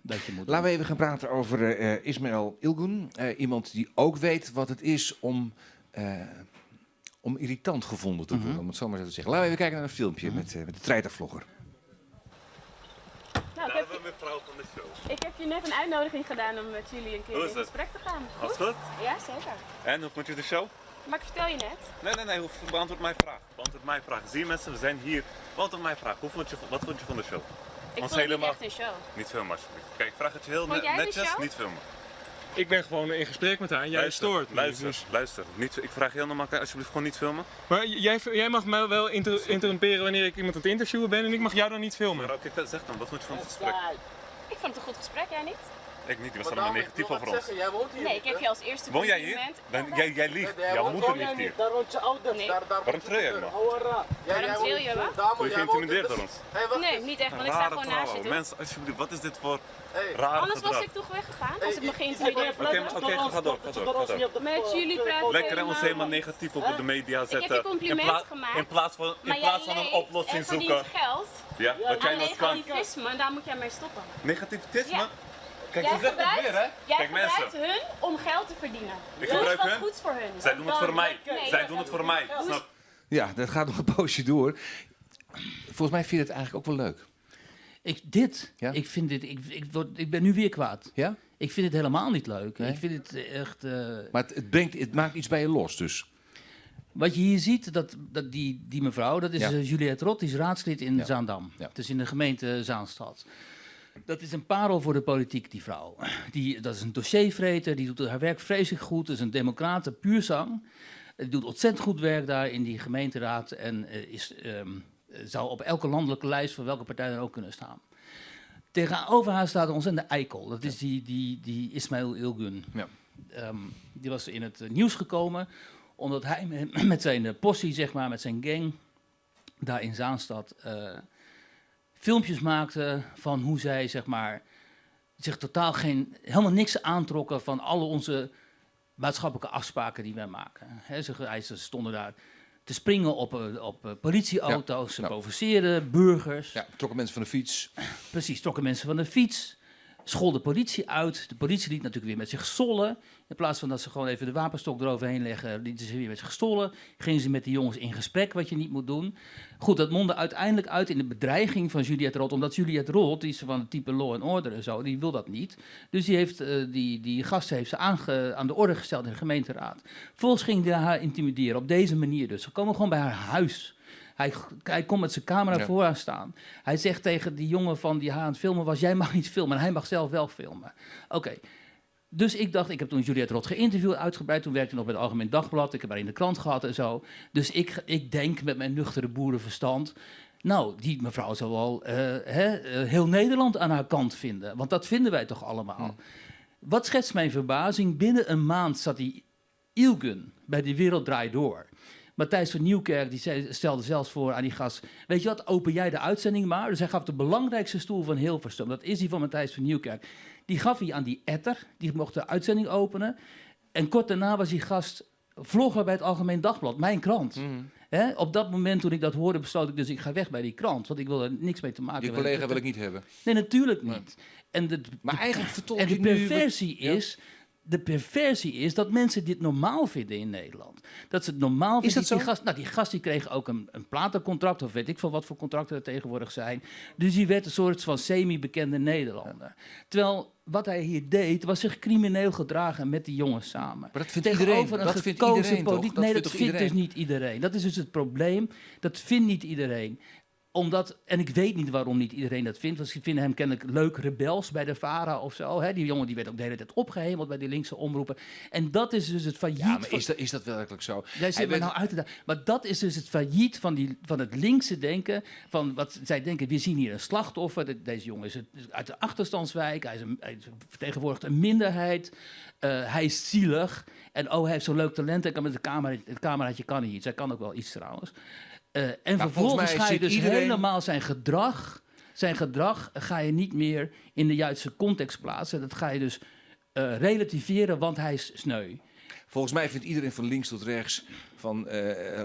dat je moet doen. Laten we even gaan praten over Ismaël Ilgun. Iemand die ook weet wat het is om irritant gevonden te worden, om het zo maar zo te zeggen. Laten we even kijken naar een filmpje met de treitervlogger. Nou, ik heb je net een uitnodiging gedaan om met jullie een keer in gesprek te gaan. Alles goed? Ja, zeker. En, hoe vond je de show? Maar ik vertel je net. Nee, beantwoord mijn vraag. Zie je mensen, we zijn hier. Beantwoord mijn vraag. Wat vond je van de show? Ik vond het niet echt een show. Niet filmen alsjeblieft. Kijk, ik vraag het je heel netjes, niet filmen. Ik ben gewoon in gesprek met haar en jij stoort me. Luister. Ik vraag je heel normaal, alsjeblieft gewoon niet filmen. Maar jij mag mij wel interrumperen wanneer ik iemand aan het interviewen ben en ik mag jou dan niet filmen. Maar oké, zeg dan, wat vond je van het gesprek? Ik vond het een goed gesprek, jij niet? Ik niet, die was allemaal negatief over ons. Nee, ik heb je als eerste Woon jij hier? Jij liegt. Jouw moeder ligt hier. Nee. Waarom tril je me? Waarom tril je me? Voel je geïntimideerd door ons? Nee, niet echt, want ik sta gewoon naast je toe. Mensen, alsjeblieft, wat is dit voor rare Anders was ik toch weggegaan als ik me geïntimideerd voelde. Oké, ga door. Met jullie praten. Lekker en ons helemaal negatief op de media zetten. Ik heb je compliment gemaakt. In plaats van een oplossing zoeken. Maar jij geld aan negativisme en daar moet jij mee stoppen. Negativisme? Ja. Kijk, ze zeggen het weer, hè? Jij gebruikt hun om geld te verdienen. Ik gebruik hun? Goed voor hun. Zij doen het voor mij. Zij doen het voor mij. Ja, dat gaat nog een poosje door. Volgens mij vind je het eigenlijk ook wel leuk. Ik vind dit, ik ben nu weer kwaad. Ja? Ik vind het helemaal niet leuk. Nee? Ik vind het echt... Maar het maakt iets bij je los dus. Wat je hier ziet, dat die mevrouw, dat is Ja. Juliette Rot, die is raadslid in Zaandam. Ja. Het is in de gemeente Zaanstad. Dat is een parel voor de politiek, die vrouw. Dat is een dossiervreter, die doet haar werk vreselijk goed. Dat is een democrate puur zang. Die doet ontzettend goed werk daar in die gemeenteraad en zou op elke landelijke lijst van welke partij dan ook kunnen staan. Tegenover haar staat een ontzettende eikel. Dat is die Ismail Ilgun. Ja. Die was in het nieuws gekomen omdat hij met zijn possie, zeg maar, met zijn gang daar in Zaanstad filmpjes maakte van hoe zij, zeg maar, zich totaal helemaal niks aantrokken van alle onze maatschappelijke afspraken die wij maken. Ze stonden daar te springen op politieauto's, ze provoceerden burgers. Ja, trokken mensen van de fiets. Precies, trokken mensen van de fiets, scholden de politie uit. De politie liet natuurlijk weer met zich stollen. In plaats van dat ze gewoon even de wapenstok eroverheen leggen, lieten ze weer met zich stollen. Gingen ze met die jongens in gesprek, wat je niet moet doen. Goed, dat mondde uiteindelijk uit in de bedreiging van Juliette Rot. Omdat Juliette Rot, die is van het type law and order en zo, die wil dat niet. Dus die heeft die gasten heeft ze aan de orde gesteld in de gemeenteraad. Vervolgens ging hij haar intimideren, op deze manier dus. Ze komen gewoon bij haar huis. Hij komt met zijn camera voor haar staan. Hij zegt tegen die jongen van die haar aan het filmen was, jij mag niet filmen. En hij mag zelf wel filmen. Oké. Dus ik dacht, ik heb toen Juliette Rot geïnterviewd, uitgebreid. Toen werkte hij nog bij het Algemeen Dagblad. Ik heb haar in de krant gehad en zo. Dus ik denk met mijn nuchtere boerenverstand, nou, die mevrouw zal wel heel Nederland aan haar kant vinden. Want dat vinden wij toch allemaal. Wat schetst mijn verbazing? Binnen een maand zat die Ilgun bij De Wereld Draait Door. Matthijs van Nieuwkerk die stelde zelfs voor aan die gast, weet je wat, open jij de uitzending maar. Dus hij gaf de belangrijkste stoel van Hilversum. Dat is die van Matthijs van Nieuwkerk. Die gaf hij aan die etter, die mocht de uitzending openen. En kort daarna was die gast vlogger bij het Algemeen Dagblad, mijn krant. Op dat moment toen ik dat hoorde, besloot ik dus, ik ga weg bij die krant. Want ik wil er niks mee te maken hebben. Die collega wil ik niet hebben. Nee, natuurlijk niet. Maar eigenlijk vertolk en je de nu... perversie is... De perversie is dat mensen dit normaal vinden in Nederland. Dat ze het normaal vinden. Is dat zo? Die gast die kreeg ook een platencontract, of weet ik veel wat voor contracten er tegenwoordig zijn. Dus die werd een soort van semi-bekende Nederlander. Terwijl wat hij hier deed, was zich crimineel gedragen met die jongens samen. Maar dat vindt Tegenover iedereen. een Dat vindt gekozen iedereen toch? politiek. Dat Nee, vindt dat toch vindt dus iedereen? niet iedereen. Dat is dus het probleem. Dat vindt niet iedereen. Omdat, en ik weet niet waarom niet iedereen dat vindt, want ze vinden hem kennelijk leuk rebels bij de VARA of zo. Hè? Die jongen die werd ook de hele tijd opgehemeld bij die linkse omroepen. En dat is dus het failliet. Ja, maar is dat werkelijk zo? Jij zit me nou uit te dagen. Maar dat is dus het failliet van het linkse denken. Van wat zij denken, we zien hier een slachtoffer. Deze jongen is uit de achterstandswijk. Hij vertegenwoordigt een minderheid. Hij is zielig. En hij heeft zo'n leuk talent. Hij kan met het cameraatje kan hij iets. Hij kan ook wel iets trouwens. En vervolgens ga je dus helemaal zijn gedrag ga je niet meer in de juiste context plaatsen. Dat ga je dus relativeren, want hij is sneu. Volgens mij vindt iedereen van links tot rechts, van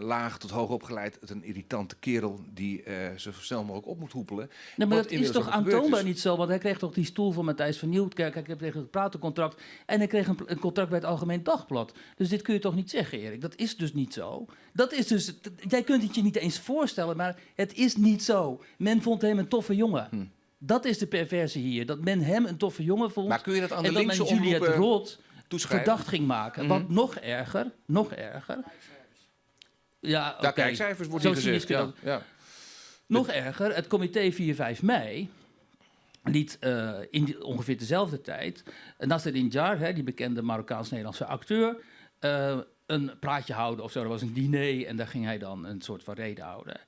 laag tot hoog opgeleid, het een irritante kerel die zo snel mogelijk op moet hoepelen. Nee, maar Wat dat is inmiddels toch ook gebeurd aantoonbaar is. niet zo? Want hij kreeg toch die stoel van Matthijs van Nieuwkerk. Hij kreeg een platencontract. En hij kreeg een contract bij het Algemeen Dagblad. Dus dit kun je toch niet zeggen, Erik? Dat is dus niet zo. Dat is dus, jij kunt het je niet eens voorstellen, maar het is niet zo. Men vond hem een toffe jongen. Dat is de perversie hier. Dat men hem een toffe jongen vond. Maar kun je dat aan de en dat linkse men Juliette omroepen Rot toeschrijven? verdacht ging maken. Want nog erger. Ja, Daar oké. kijkcijfers wordt Zo hier gezegd. cynisch kun je Ja. ook. Ja. Nog erger, het comité 4-5 mei liet in ongeveer dezelfde tijd Nasreddin Jar, die bekende Marokkaans-Nederlandse acteur, een praatje houden of zo. Er was een diner en daar ging hij dan een soort van reden houden.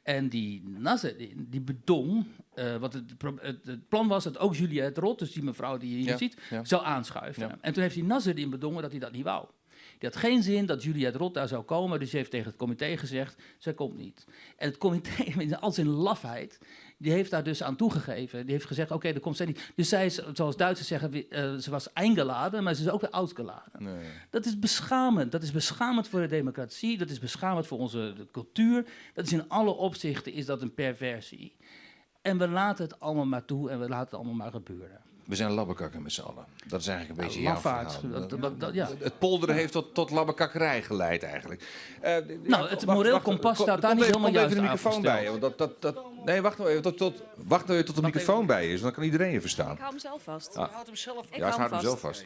En die Nasreddin, die bedong, wat het plan was dat ook Juliette Rot, dus die mevrouw die je hier ziet, zou aanschuiven. Ja. En toen heeft die Nasreddin bedongen dat hij dat niet wou. Die had geen zin dat Juliette Rot daar zou komen, dus hij heeft tegen het comité gezegd, zij komt niet. En het comité, in al zijn lafheid, die heeft daar dus aan toegegeven. Die heeft gezegd, oké, dat komt zij niet. Dus zij is, zoals Duitsers zeggen, ze was eingeladen, maar ze is ook weer uitgeladen. Nee. Dat is beschamend. Dat is beschamend voor de democratie, dat is beschamend voor onze cultuur. Dat is in alle opzichten is dat een perversie. En we laten het allemaal maar toe en we laten het allemaal maar gebeuren. We zijn labbekakken met z'n allen. Dat is eigenlijk een beetje jouw lafaard. verhaal. Ja. Het polderen heeft tot labbekakkerij geleid eigenlijk. Nou, het moreel kompas staat daar niet helemaal juist even de microfoon afgesteld. bij je. Nee, wacht nou even tot de microfoon bij je is. Dan kan iedereen je verstaan. Ik hou hem zelf vast. Ah. Houd hem zelf. Ja, ze houdt hem zelf vast.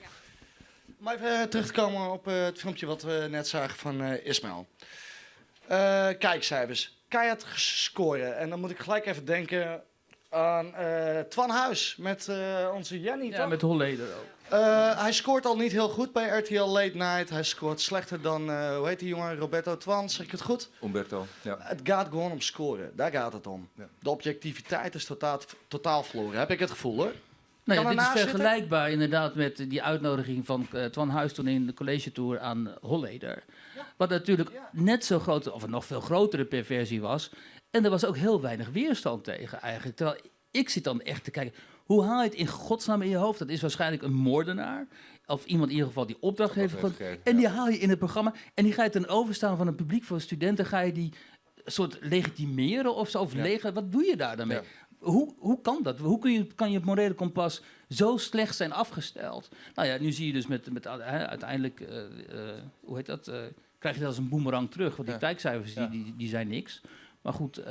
Maar even terug te komen op het filmpje wat we net zagen van Ismaël. Kijkcijfers. Keihard scoren. En dan moet ik gelijk even denken aan Twan Huis met onze Jenny. Ja, toch? met Holleder ook. Hij scoort al niet heel goed bij RTL Late Night. Hij scoort slechter dan, hoe heet die jongen? Roberto Twan, zeg ik het goed? Umberto, ja. Het gaat gewoon om scoren. Daar gaat het om. Ja. De objectiviteit is totaal verloren. Heb ik het gevoel, hoor. Nou ja, Kan dit is ernaast zitten? vergelijkbaar inderdaad met die uitnodiging van Twan Huis toen in de college tour aan Holleder. Wat natuurlijk net zo groot, of een nog veel grotere perversie was. En er was ook heel weinig weerstand tegen eigenlijk. Terwijl ik zit dan echt te kijken, hoe haal je het in godsnaam in je hoofd? Dat is waarschijnlijk een moordenaar. Of iemand in ieder geval die opdracht heeft gegeven. En die haal je in het programma. En die ga je ten overstaan van het publiek voor studenten. Ga je die soort legitimeren of zo? Of wat doe je daar dan mee? Ja. Hoe kan dat? Hoe kan je het morele kompas zo slecht zijn afgesteld? Nou ja, nu zie je dus met uiteindelijk, hoe heet dat? Krijg je dat als een boemerang terug. Want die kijkcijfers die zijn niks. Maar goed.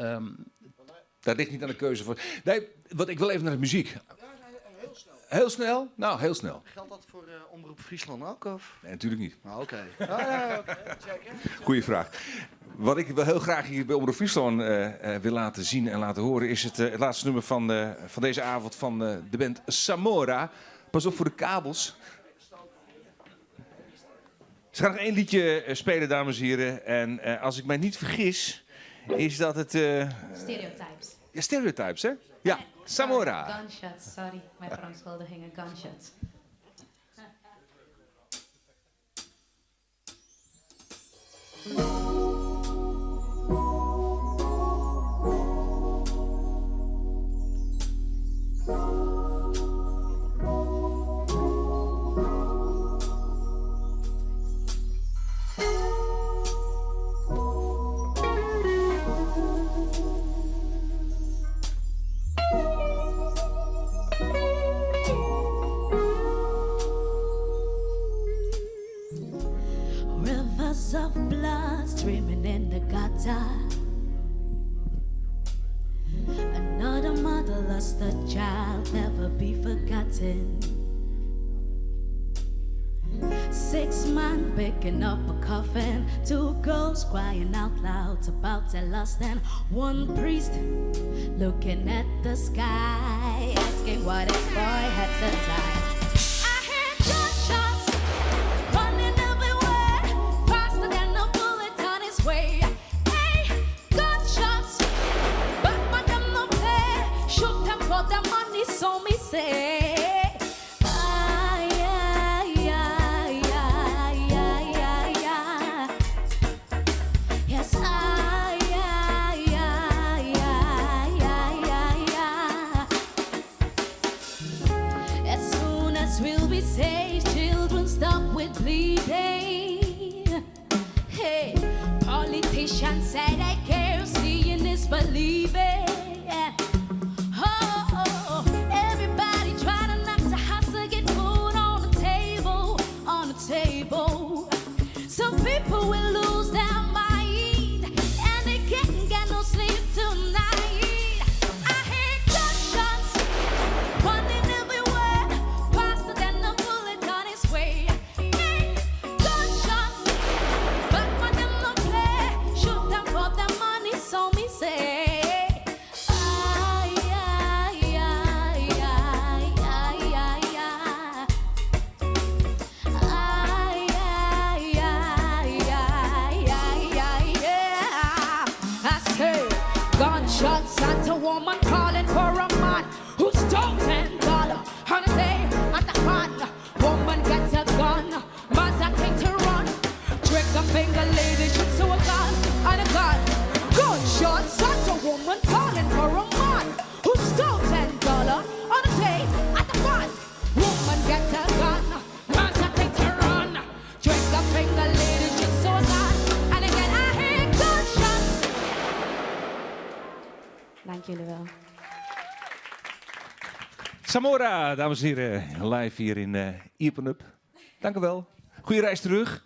Daar ligt niet aan de keuze voor. Nee, ik wil even naar de muziek. Heel snel. Heel snel? Nou, heel snel. Geldt dat voor Omroep Friesland ook? Of? Nee, natuurlijk niet. Nou, oké. Check. Goeie vraag. Wat ik wel heel graag hier bij Omroep Friesland wil laten zien en laten horen is het laatste nummer van deze avond van de band Samora. Pas op voor de kabels. Ze gaan nog één liedje spelen, dames en heren. En als ik mij niet vergis, is dat het... Stereotypes. Ja, Stereotypes, hè? Ja, Samora. Gunshots, sorry. Mijn verontschuldigingen, gunshots. Rivers of blood streaming in the gutter. Another mother lost a child, never be forgotten. 6 men picking up a coffin, 2 girls crying out loud about their loss, and 1 priest looking at the sky, asking what his boy had to die. I heard gunshots running everywhere, faster than a bullet on its way. Hey, gunshots, but my them no play, shoot them for the money, so me say. Say they care, seeing is believing. Oh, everybody trying to knock the hustle, get food on the table. Some people will lose their mind, and they can't get no sleep tonight. I hear gunshots running everywhere, faster than a bullet on its way. Hey, gunshots, but when them no play, shoot them for the money, so me say. Gunshots at a woman calling for a man who stole $10 on a day at the fun. Woman gets a gun, man's a thing to run. Trigger finger lady shoots to a gun and a gun. Gunshots at a woman calling for a man who stole $10 on a day at the fun. Woman gets a gun, man's a thing to run. Trigger finger lady shoots to a gun and again I hear gunshots. Dank jullie wel. Samora, dames en heren, live hier in Iepen Up. Dank u wel. Goeie reis terug.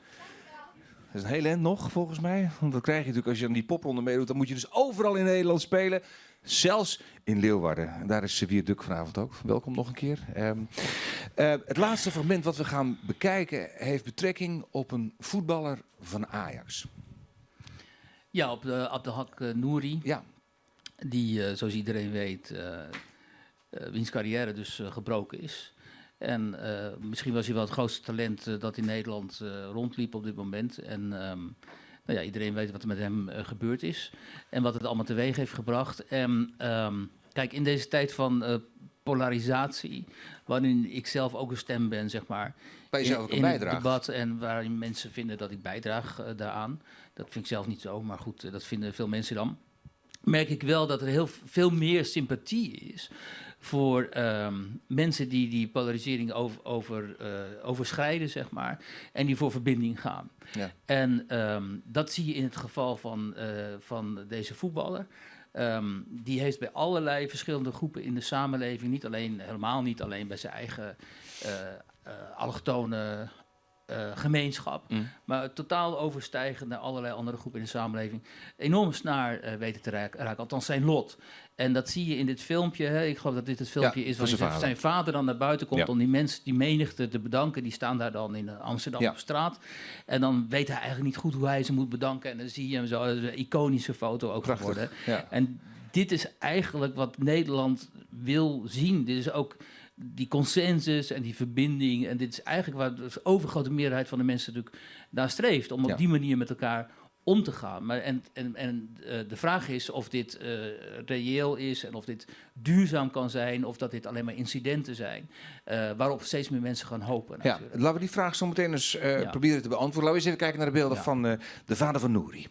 Dat is een heel eind nog, volgens mij. Want dat krijg je natuurlijk als je aan die popronde meedoet. Dan moet je dus overal in Nederland spelen. Zelfs in Leeuwarden. En daar is Wiert Duk vanavond ook. Welkom nog een keer. Het laatste fragment wat we gaan bekijken heeft betrekking op een voetballer van Ajax. Ja, op de Abdelhak Nouri. Ja. Die, zoals iedereen weet, wiens carrière dus gebroken is. En misschien was hij wel het grootste talent dat in Nederland rondliep op dit moment. En nou ja, iedereen weet wat er met hem gebeurd is. En wat het allemaal teweeg heeft gebracht. En kijk, in deze tijd van polarisatie, waarin ik zelf ook een stem ben, zeg maar. Waar je zelf ook een in bijdraagt. het debat en waarin mensen vinden dat ik bijdraag daaraan. Dat vind ik zelf niet zo, maar goed, dat vinden veel mensen dan. Merk ik wel dat er heel veel meer sympathie is voor mensen die polarisering overschrijden, zeg maar, en die voor verbinding gaan. Ja. En dat zie je in het geval van deze voetballer. Die heeft bij allerlei verschillende groepen in de samenleving, helemaal niet alleen bij zijn eigen allochtone gemeenschap, maar totaal overstijgend naar allerlei andere groepen in de samenleving, enorm snaar weten te raken, althans zijn lot. En dat zie je in dit filmpje. Hè. Ik geloof dat dit het filmpje is waar zijn vader dan naar buiten komt om die mensen, die menigte te bedanken. Die staan daar dan in Amsterdam op straat. En dan weet hij eigenlijk niet goed hoe hij ze moet bedanken. En dan zie je hem zo, een iconische foto ook geworden. Ja. En dit is eigenlijk wat Nederland wil zien. Dit is ook die consensus en die verbinding. En dit is eigenlijk waar de overgrote meerderheid van de mensen natuurlijk naar streeft. Om op die manier met elkaar om te gaan. Maar de vraag is of dit reëel is en of dit duurzaam kan zijn, of dat dit alleen maar incidenten zijn, waarop steeds meer mensen gaan hopen. Ja, laten we die vraag zo meteen eens proberen te beantwoorden. Laten we eens even kijken naar de beelden van de vader van Nouri.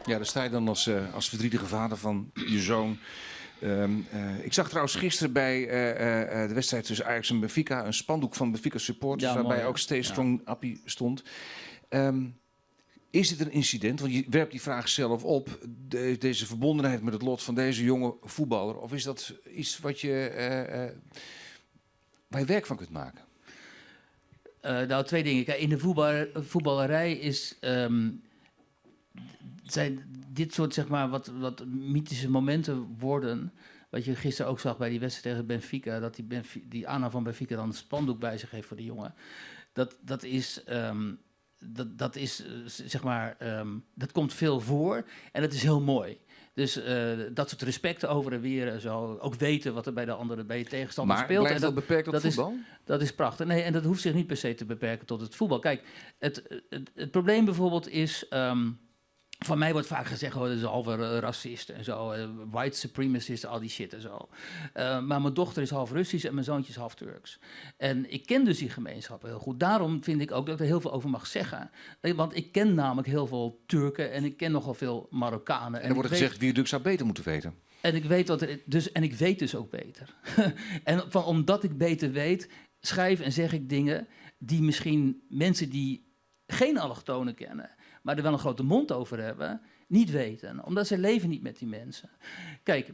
Ja, daar sta je dan als verdrietige vader van je zoon. Ik zag trouwens gisteren bij de wedstrijd tussen Ajax en Benfica een spandoek van Benfica supporters, waarbij ook Stay Strong Appie stond. Is dit een incident? Want je werpt die vraag zelf op, deze verbondenheid met het lot van deze jonge voetballer. Of is dat iets wat waar je werk van kunt maken? Nou, twee dingen. Kijk, in de voetballerij zijn dit soort, zeg maar, wat mythische momenten worden. Wat je gisteren ook zag bij die wedstrijd tegen Benfica, dat die aanhang van Benfica dan een spandoek bij zich heeft voor de jongen. Dat is zeg maar, dat komt veel voor en dat is heel mooi. Dus dat soort respect over en weer en zo. Ook weten wat er bij bij je tegenstander speelt. Maar blijft dat beperkt tot voetbal? Dat is prachtig. Nee, en dat hoeft zich niet per se te beperken tot het voetbal. Kijk, het probleem bijvoorbeeld is, van mij wordt vaak gezegd, dat is halve racist en zo. White supremacist, al die shit en zo. Maar mijn dochter is half Russisch en mijn zoontje is half Turks. En ik ken dus die gemeenschap heel goed. Daarom vind ik ook dat ik er heel veel over mag zeggen. Want ik ken namelijk heel veel Turken en ik ken nogal veel Marokkanen. En er wordt gezegd, Wiert Duk zou beter moeten weten. En ik weet dus ook beter. En omdat ik beter weet, schrijf en zeg ik dingen die misschien mensen die geen allochtonen kennen, maar er wel een grote mond over hebben, niet weten. Omdat ze leven niet met die mensen. Kijk,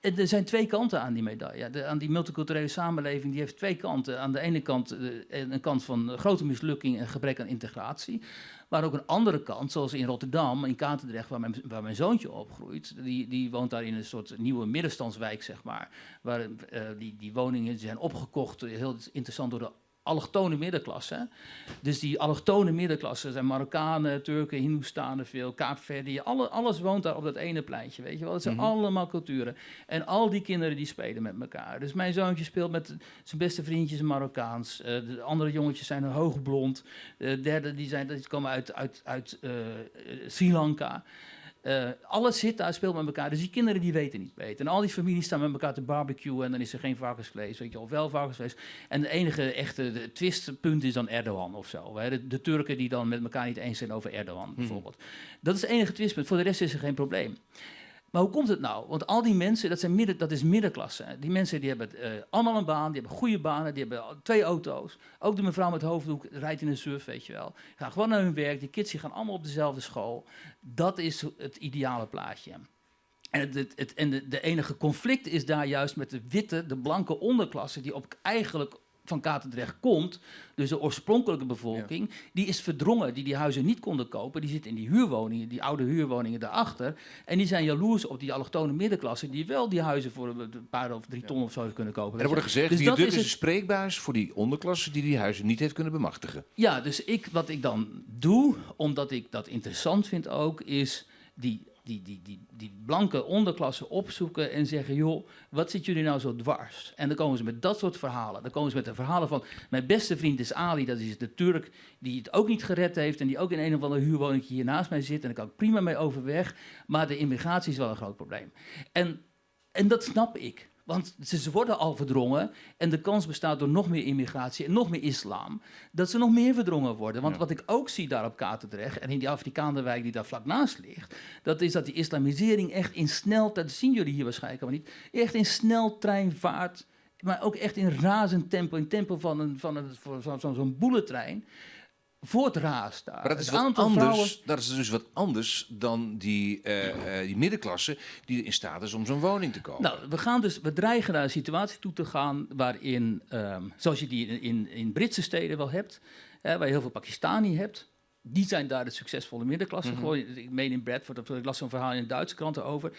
Er zijn twee kanten aan die medaille. Aan die multiculturele samenleving, die heeft twee kanten. Aan de ene kant een kant van grote mislukking en gebrek aan integratie. Maar ook een andere kant, zoals in Rotterdam, in Katendrecht, waar mijn zoontje opgroeit. Die woont daar in een soort nieuwe middenstandswijk, zeg maar. Waar die woningen zijn opgekocht, heel interessant, door de allochtone middenklasse. Dus die allochtone middenklasse zijn Marokkanen, Turken, Hindoestanen veel, Kaapverdië. Alles woont daar op dat ene pleintje, weet je wel. Dat zijn allemaal culturen. En al die kinderen die spelen met elkaar. Dus mijn zoontje speelt met zijn beste vriendjes Marokkaans. De andere jongetjes zijn hoogblond. De derde die komen uit Sri Lanka. Alles zit daar, speelt met elkaar. Dus die kinderen die weten niet beter. En al die families staan met elkaar te barbecuen en dan is er geen varkensvlees, weet je, of wel varkensvlees. En de enige echte twistpunt is dan Erdogan of zo. Hè? De Turken die dan met elkaar niet eens zijn over Erdogan, bijvoorbeeld. Dat is het enige twistpunt. Voor de rest is er geen probleem. Maar hoe komt het nou? Want al die mensen, dat is middenklasse. Die mensen die hebben allemaal een baan, die hebben goede banen, die hebben 2 auto's. Ook de mevrouw met hoofddoek rijdt in een surf, weet je wel. Gaan gewoon naar hun werk, die kids die gaan allemaal op dezelfde school. Dat is het ideale plaatje. En de enige conflict is daar juist met de blanke onderklasse, die eigenlijk van Katendrecht komt, dus de oorspronkelijke bevolking, die is verdrongen, die huizen niet konden kopen, die zitten in die huurwoningen, die oude huurwoningen daarachter, en die zijn jaloers op die allochtone middenklasse, die wel die huizen voor een paar of 3 ton of zo kunnen kopen. En er wordt gezegd, dus die dat duk is is een spreekbuis voor die onderklasse die huizen niet heeft kunnen bemachtigen. Ja, dus wat ik dan doe, omdat ik dat interessant vind ook, is die blanke onderklasse opzoeken en zeggen, joh, wat zit jullie nou zo dwars? En dan komen ze met dat soort verhalen. Dan komen ze met de verhalen van, mijn beste vriend is Ali, dat is de Turk, die het ook niet gered heeft en die ook in een of ander huurwoningje hier naast mij zit en daar kan ik prima mee overweg, maar de immigratie is wel een groot probleem. En dat snap ik. Want ze worden al verdrongen en de kans bestaat door nog meer immigratie en nog meer islam, dat ze nog meer verdrongen worden. Want wat ik ook zie daar op Katendrecht en in die Afrikaanderwijk die daar vlak naast ligt, dat is dat die islamisering echt in snelheid, dat zien jullie hier waarschijnlijk allemaal niet, echt in sneltreinvaart, maar ook echt in razend tempo, in tempo van zo'n boelentrein, voortraast daar. Maar dat is, wat anders, dat is dus wat anders dan die middenklasse die in staat is om zo'n woning te kopen. Nou, we dreigen naar een situatie toe te gaan waarin, zoals je die in Britse steden wel hebt, waar je heel veel Pakistani hebt, die zijn daar de succesvolle middenklasse. Gewoon, ik meen in Bradford, ik las zo'n verhaal in de Duitse kranten over.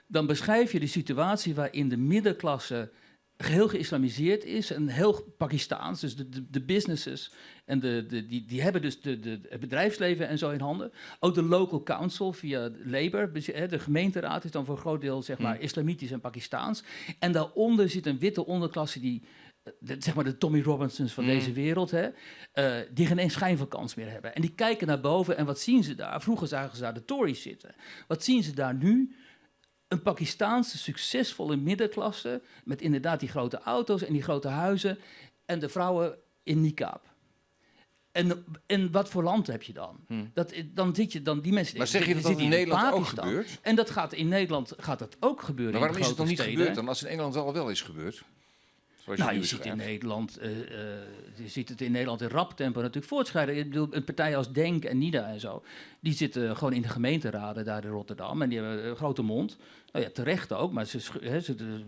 Dan beschrijf je de situatie waarin de middenklasse geheel geïslamiseerd is en heel Pakistaans, dus de businesses en die hebben dus het bedrijfsleven en zo in handen. Ook de local council via Labour, de gemeenteraad is dan voor een groot deel zeg maar islamitisch en Pakistaans. En daaronder zit een witte onderklasse die, zeg maar de Tommy Robinsons van deze wereld, die geen schijn van kans meer hebben. En die kijken naar boven en wat zien ze daar? Vroeger zagen ze daar de Tories zitten. Wat zien ze daar nu? Een Pakistaanse succesvolle middenklasse met inderdaad die grote auto's en die grote huizen en de vrouwen in niqab. En wat voor land heb je dan? Dan zit je dan die mensen. Maar zeg je dat in Nederland ook gebeurt? En dat gaat in Nederland ook gebeuren. Maar waarom in is het dan niet steden? gebeurd dan als het in Engeland al wel is gebeurd? Je ziet in Nederland, je ziet het in Nederland in rap tempo natuurlijk voortschrijden. Ik bedoel, een partij als Denk en NIDA en zo, die zitten gewoon in de gemeenteraden daar in Rotterdam en die hebben een grote mond. Nou ja, terecht ook, maar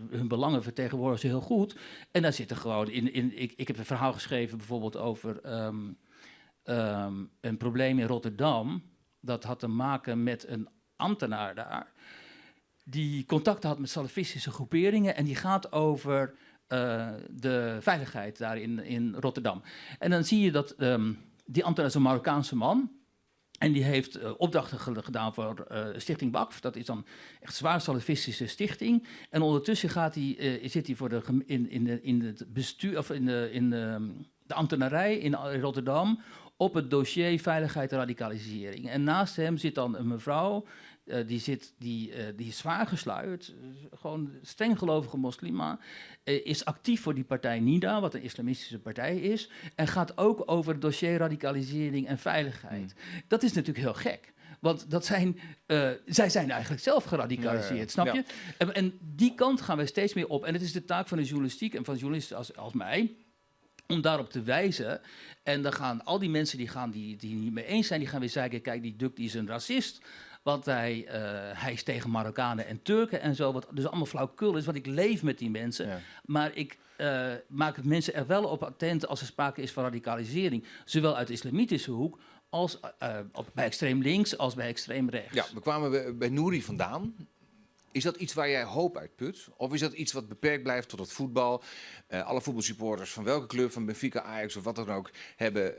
hun belangen vertegenwoordigen ze heel goed. En daar zitten gewoon ik heb een verhaal geschreven bijvoorbeeld over een probleem in Rotterdam. Dat had te maken met een ambtenaar daar die contact had met salafistische groeperingen en die gaat over de veiligheid daar in Rotterdam. En dan zie je dat die ambtenaar is een Marokkaanse man. En die heeft opdrachten gedaan voor Stichting Wakf. Dat is dan echt zwaar salafistische stichting. En ondertussen zit hij voor in het bestuur of in de ambtenarij in Rotterdam op het dossier veiligheid en radicalisering. En naast hem zit dan een mevrouw. Die is zwaar gesluierd, gewoon strenggelovige moslima, is actief voor die partij NIDA, wat een islamistische partij is, en gaat ook over het dossier radicalisering en veiligheid. Dat is natuurlijk heel gek, want zij zijn eigenlijk zelf geradicaliseerd, snap je? Ja. En die kant gaan we steeds meer op. En het is de taak van de journalistiek en van journalisten als mij, om daarop te wijzen. En dan gaan al die mensen die niet mee eens zijn, die gaan weer zeggen, kijk, die Duk die is een racist. Want hij is tegen Marokkanen en Turken en zo. Wat dus allemaal flauwekul is, want ik leef met die mensen. Ja. Maar ik maak het mensen er wel op attent als er sprake is van radicalisering. Zowel uit de islamitische hoek als bij extreem links als bij extreem rechts. Ja, we kwamen bij Nouri vandaan. Is dat iets waar jij hoop uit put? Of is dat iets wat beperkt blijft tot het voetbal? Alle voetbalsupporters van welke club, van Benfica, Ajax of wat dan ook, hebben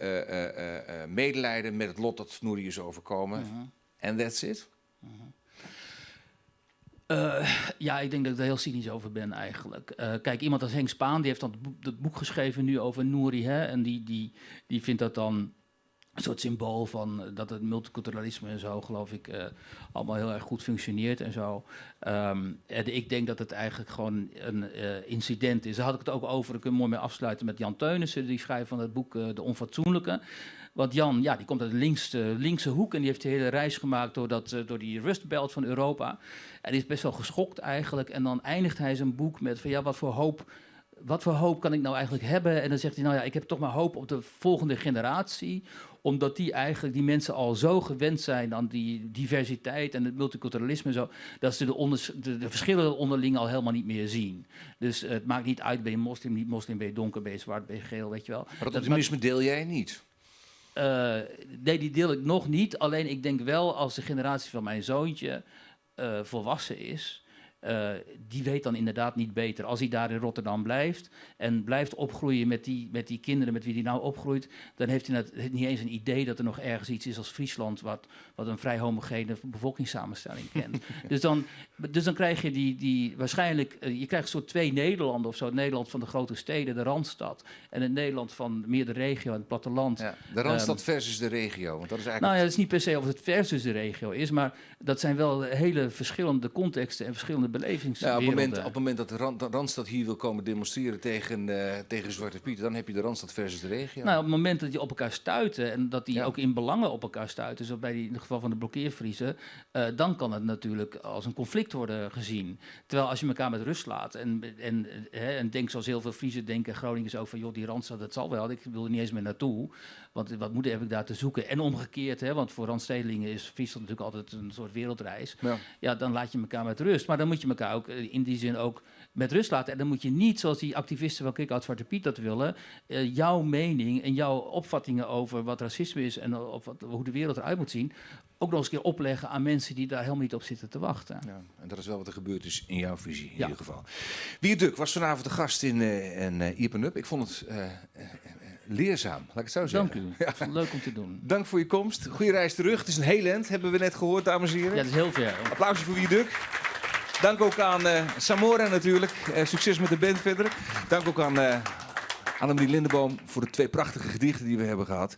medelijden met het lot dat Nouri is overkomen. En that's it? Ja, ik denk dat ik er heel cynisch over ben eigenlijk. Kijk, iemand als Henk Spaan, die heeft dan het boek geschreven nu over Nouri. Hè, en die vindt dat dan een soort symbool van dat het multiculturalisme en zo, geloof ik, allemaal heel erg goed functioneert en zo. En ik denk dat het eigenlijk gewoon een incident is. Daar had ik het ook over, ik kan mooi mee afsluiten met Jan Teunissen, die schrijft van het boek De Onfatsoenlijke. Want Jan, ja, die komt uit de linkse hoek en die heeft de hele reis gemaakt door die Rust Belt van Europa. En die is best wel geschokt eigenlijk. En dan eindigt hij zijn boek met van ja, wat voor hoop kan ik nou eigenlijk hebben? En dan zegt hij, nou ja, ik heb toch maar hoop op de volgende generatie, omdat die mensen al zo gewend zijn aan die diversiteit en het multiculturalisme en zo, dat ze de verschillen onderling al helemaal niet meer zien. Dus het maakt niet uit, ben je moslim, niet moslim, ben je donker, ben je zwart, ben je geel, weet je wel. Maar dat optimisme deel jij niet? Nee, die deel ik nog niet. Alleen ik denk wel, als de generatie van mijn zoontje volwassen is, die weet dan inderdaad niet beter. Als hij daar in Rotterdam blijft en blijft opgroeien met die kinderen met wie hij nou opgroeit, dan heeft hij niet eens een idee dat er nog ergens iets is als Friesland wat een vrij homogene bevolkingssamenstelling kent. dus dan krijg je waarschijnlijk, je krijgt een soort twee Nederlanden of zo. Het Nederland van de grote steden, de Randstad, en het Nederland van meer de regio en het platteland. Ja, de Randstad versus de regio. Want dat is eigenlijk nou ja, het is niet per se of het versus de regio is, maar dat zijn wel hele verschillende contexten en verschillende belevingswerelden. Nou, op het moment dat de Randstad hier wil komen demonstreren tegen Zwarte Piet, dan heb je de Randstad versus de regio. Nou, op het moment dat die op elkaar stuiten en dat die ook in belangen op elkaar stuiten, zoals in het geval van de blokkeervriezen, dan kan het natuurlijk als een conflict worden gezien. Terwijl als je elkaar met rust laat en denkt zoals heel veel Friezen denken, Groningers ook van, joh, die Randstad, dat zal wel, ik wil er niet eens meer naartoe, want wat heb ik daar te zoeken? En omgekeerd, want voor Randstedelingen is Friesland natuurlijk altijd een soort wereldreis. Ja, dan laat je elkaar met rust. Maar dan moet je elkaar ook in die zin ook met rust laten. En dan moet je niet, zoals die activisten van Kick Out Zwarte Piet dat willen, jouw mening en jouw opvattingen over wat racisme is en hoe de wereld eruit moet zien, ook nog eens een keer opleggen aan mensen die daar helemaal niet op zitten te wachten. Ja, en dat is wel wat er gebeurd is in jouw visie, in ieder geval. Wiert Duk was vanavond de gast in Iepen Up. Ik vond het leerzaam, laat ik het zo zeggen. Dank u. Ja. Leuk om te doen. Dank voor je komst. Goeie reis terug. Het is een heel eind, hebben we net gehoord, dames en heren. Ja, dat is heel ver. Applausje voor Wiert Duk. Dank ook aan Samora natuurlijk. Succes met de band verder. Dank ook aan Annemarie Lindeboom voor de 2 prachtige gedichten die we hebben gehad.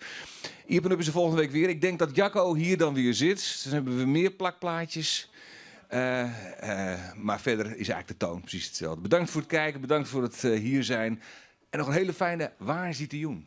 Iepen Up is de volgende week weer. Ik denk dat Jacco hier dan weer zit. Dan hebben we meer plakplaatjes. Maar verder is eigenlijk de toon precies hetzelfde. Bedankt voor het kijken, bedankt voor het hier zijn. En nog een hele fijne Waar zit de Joen?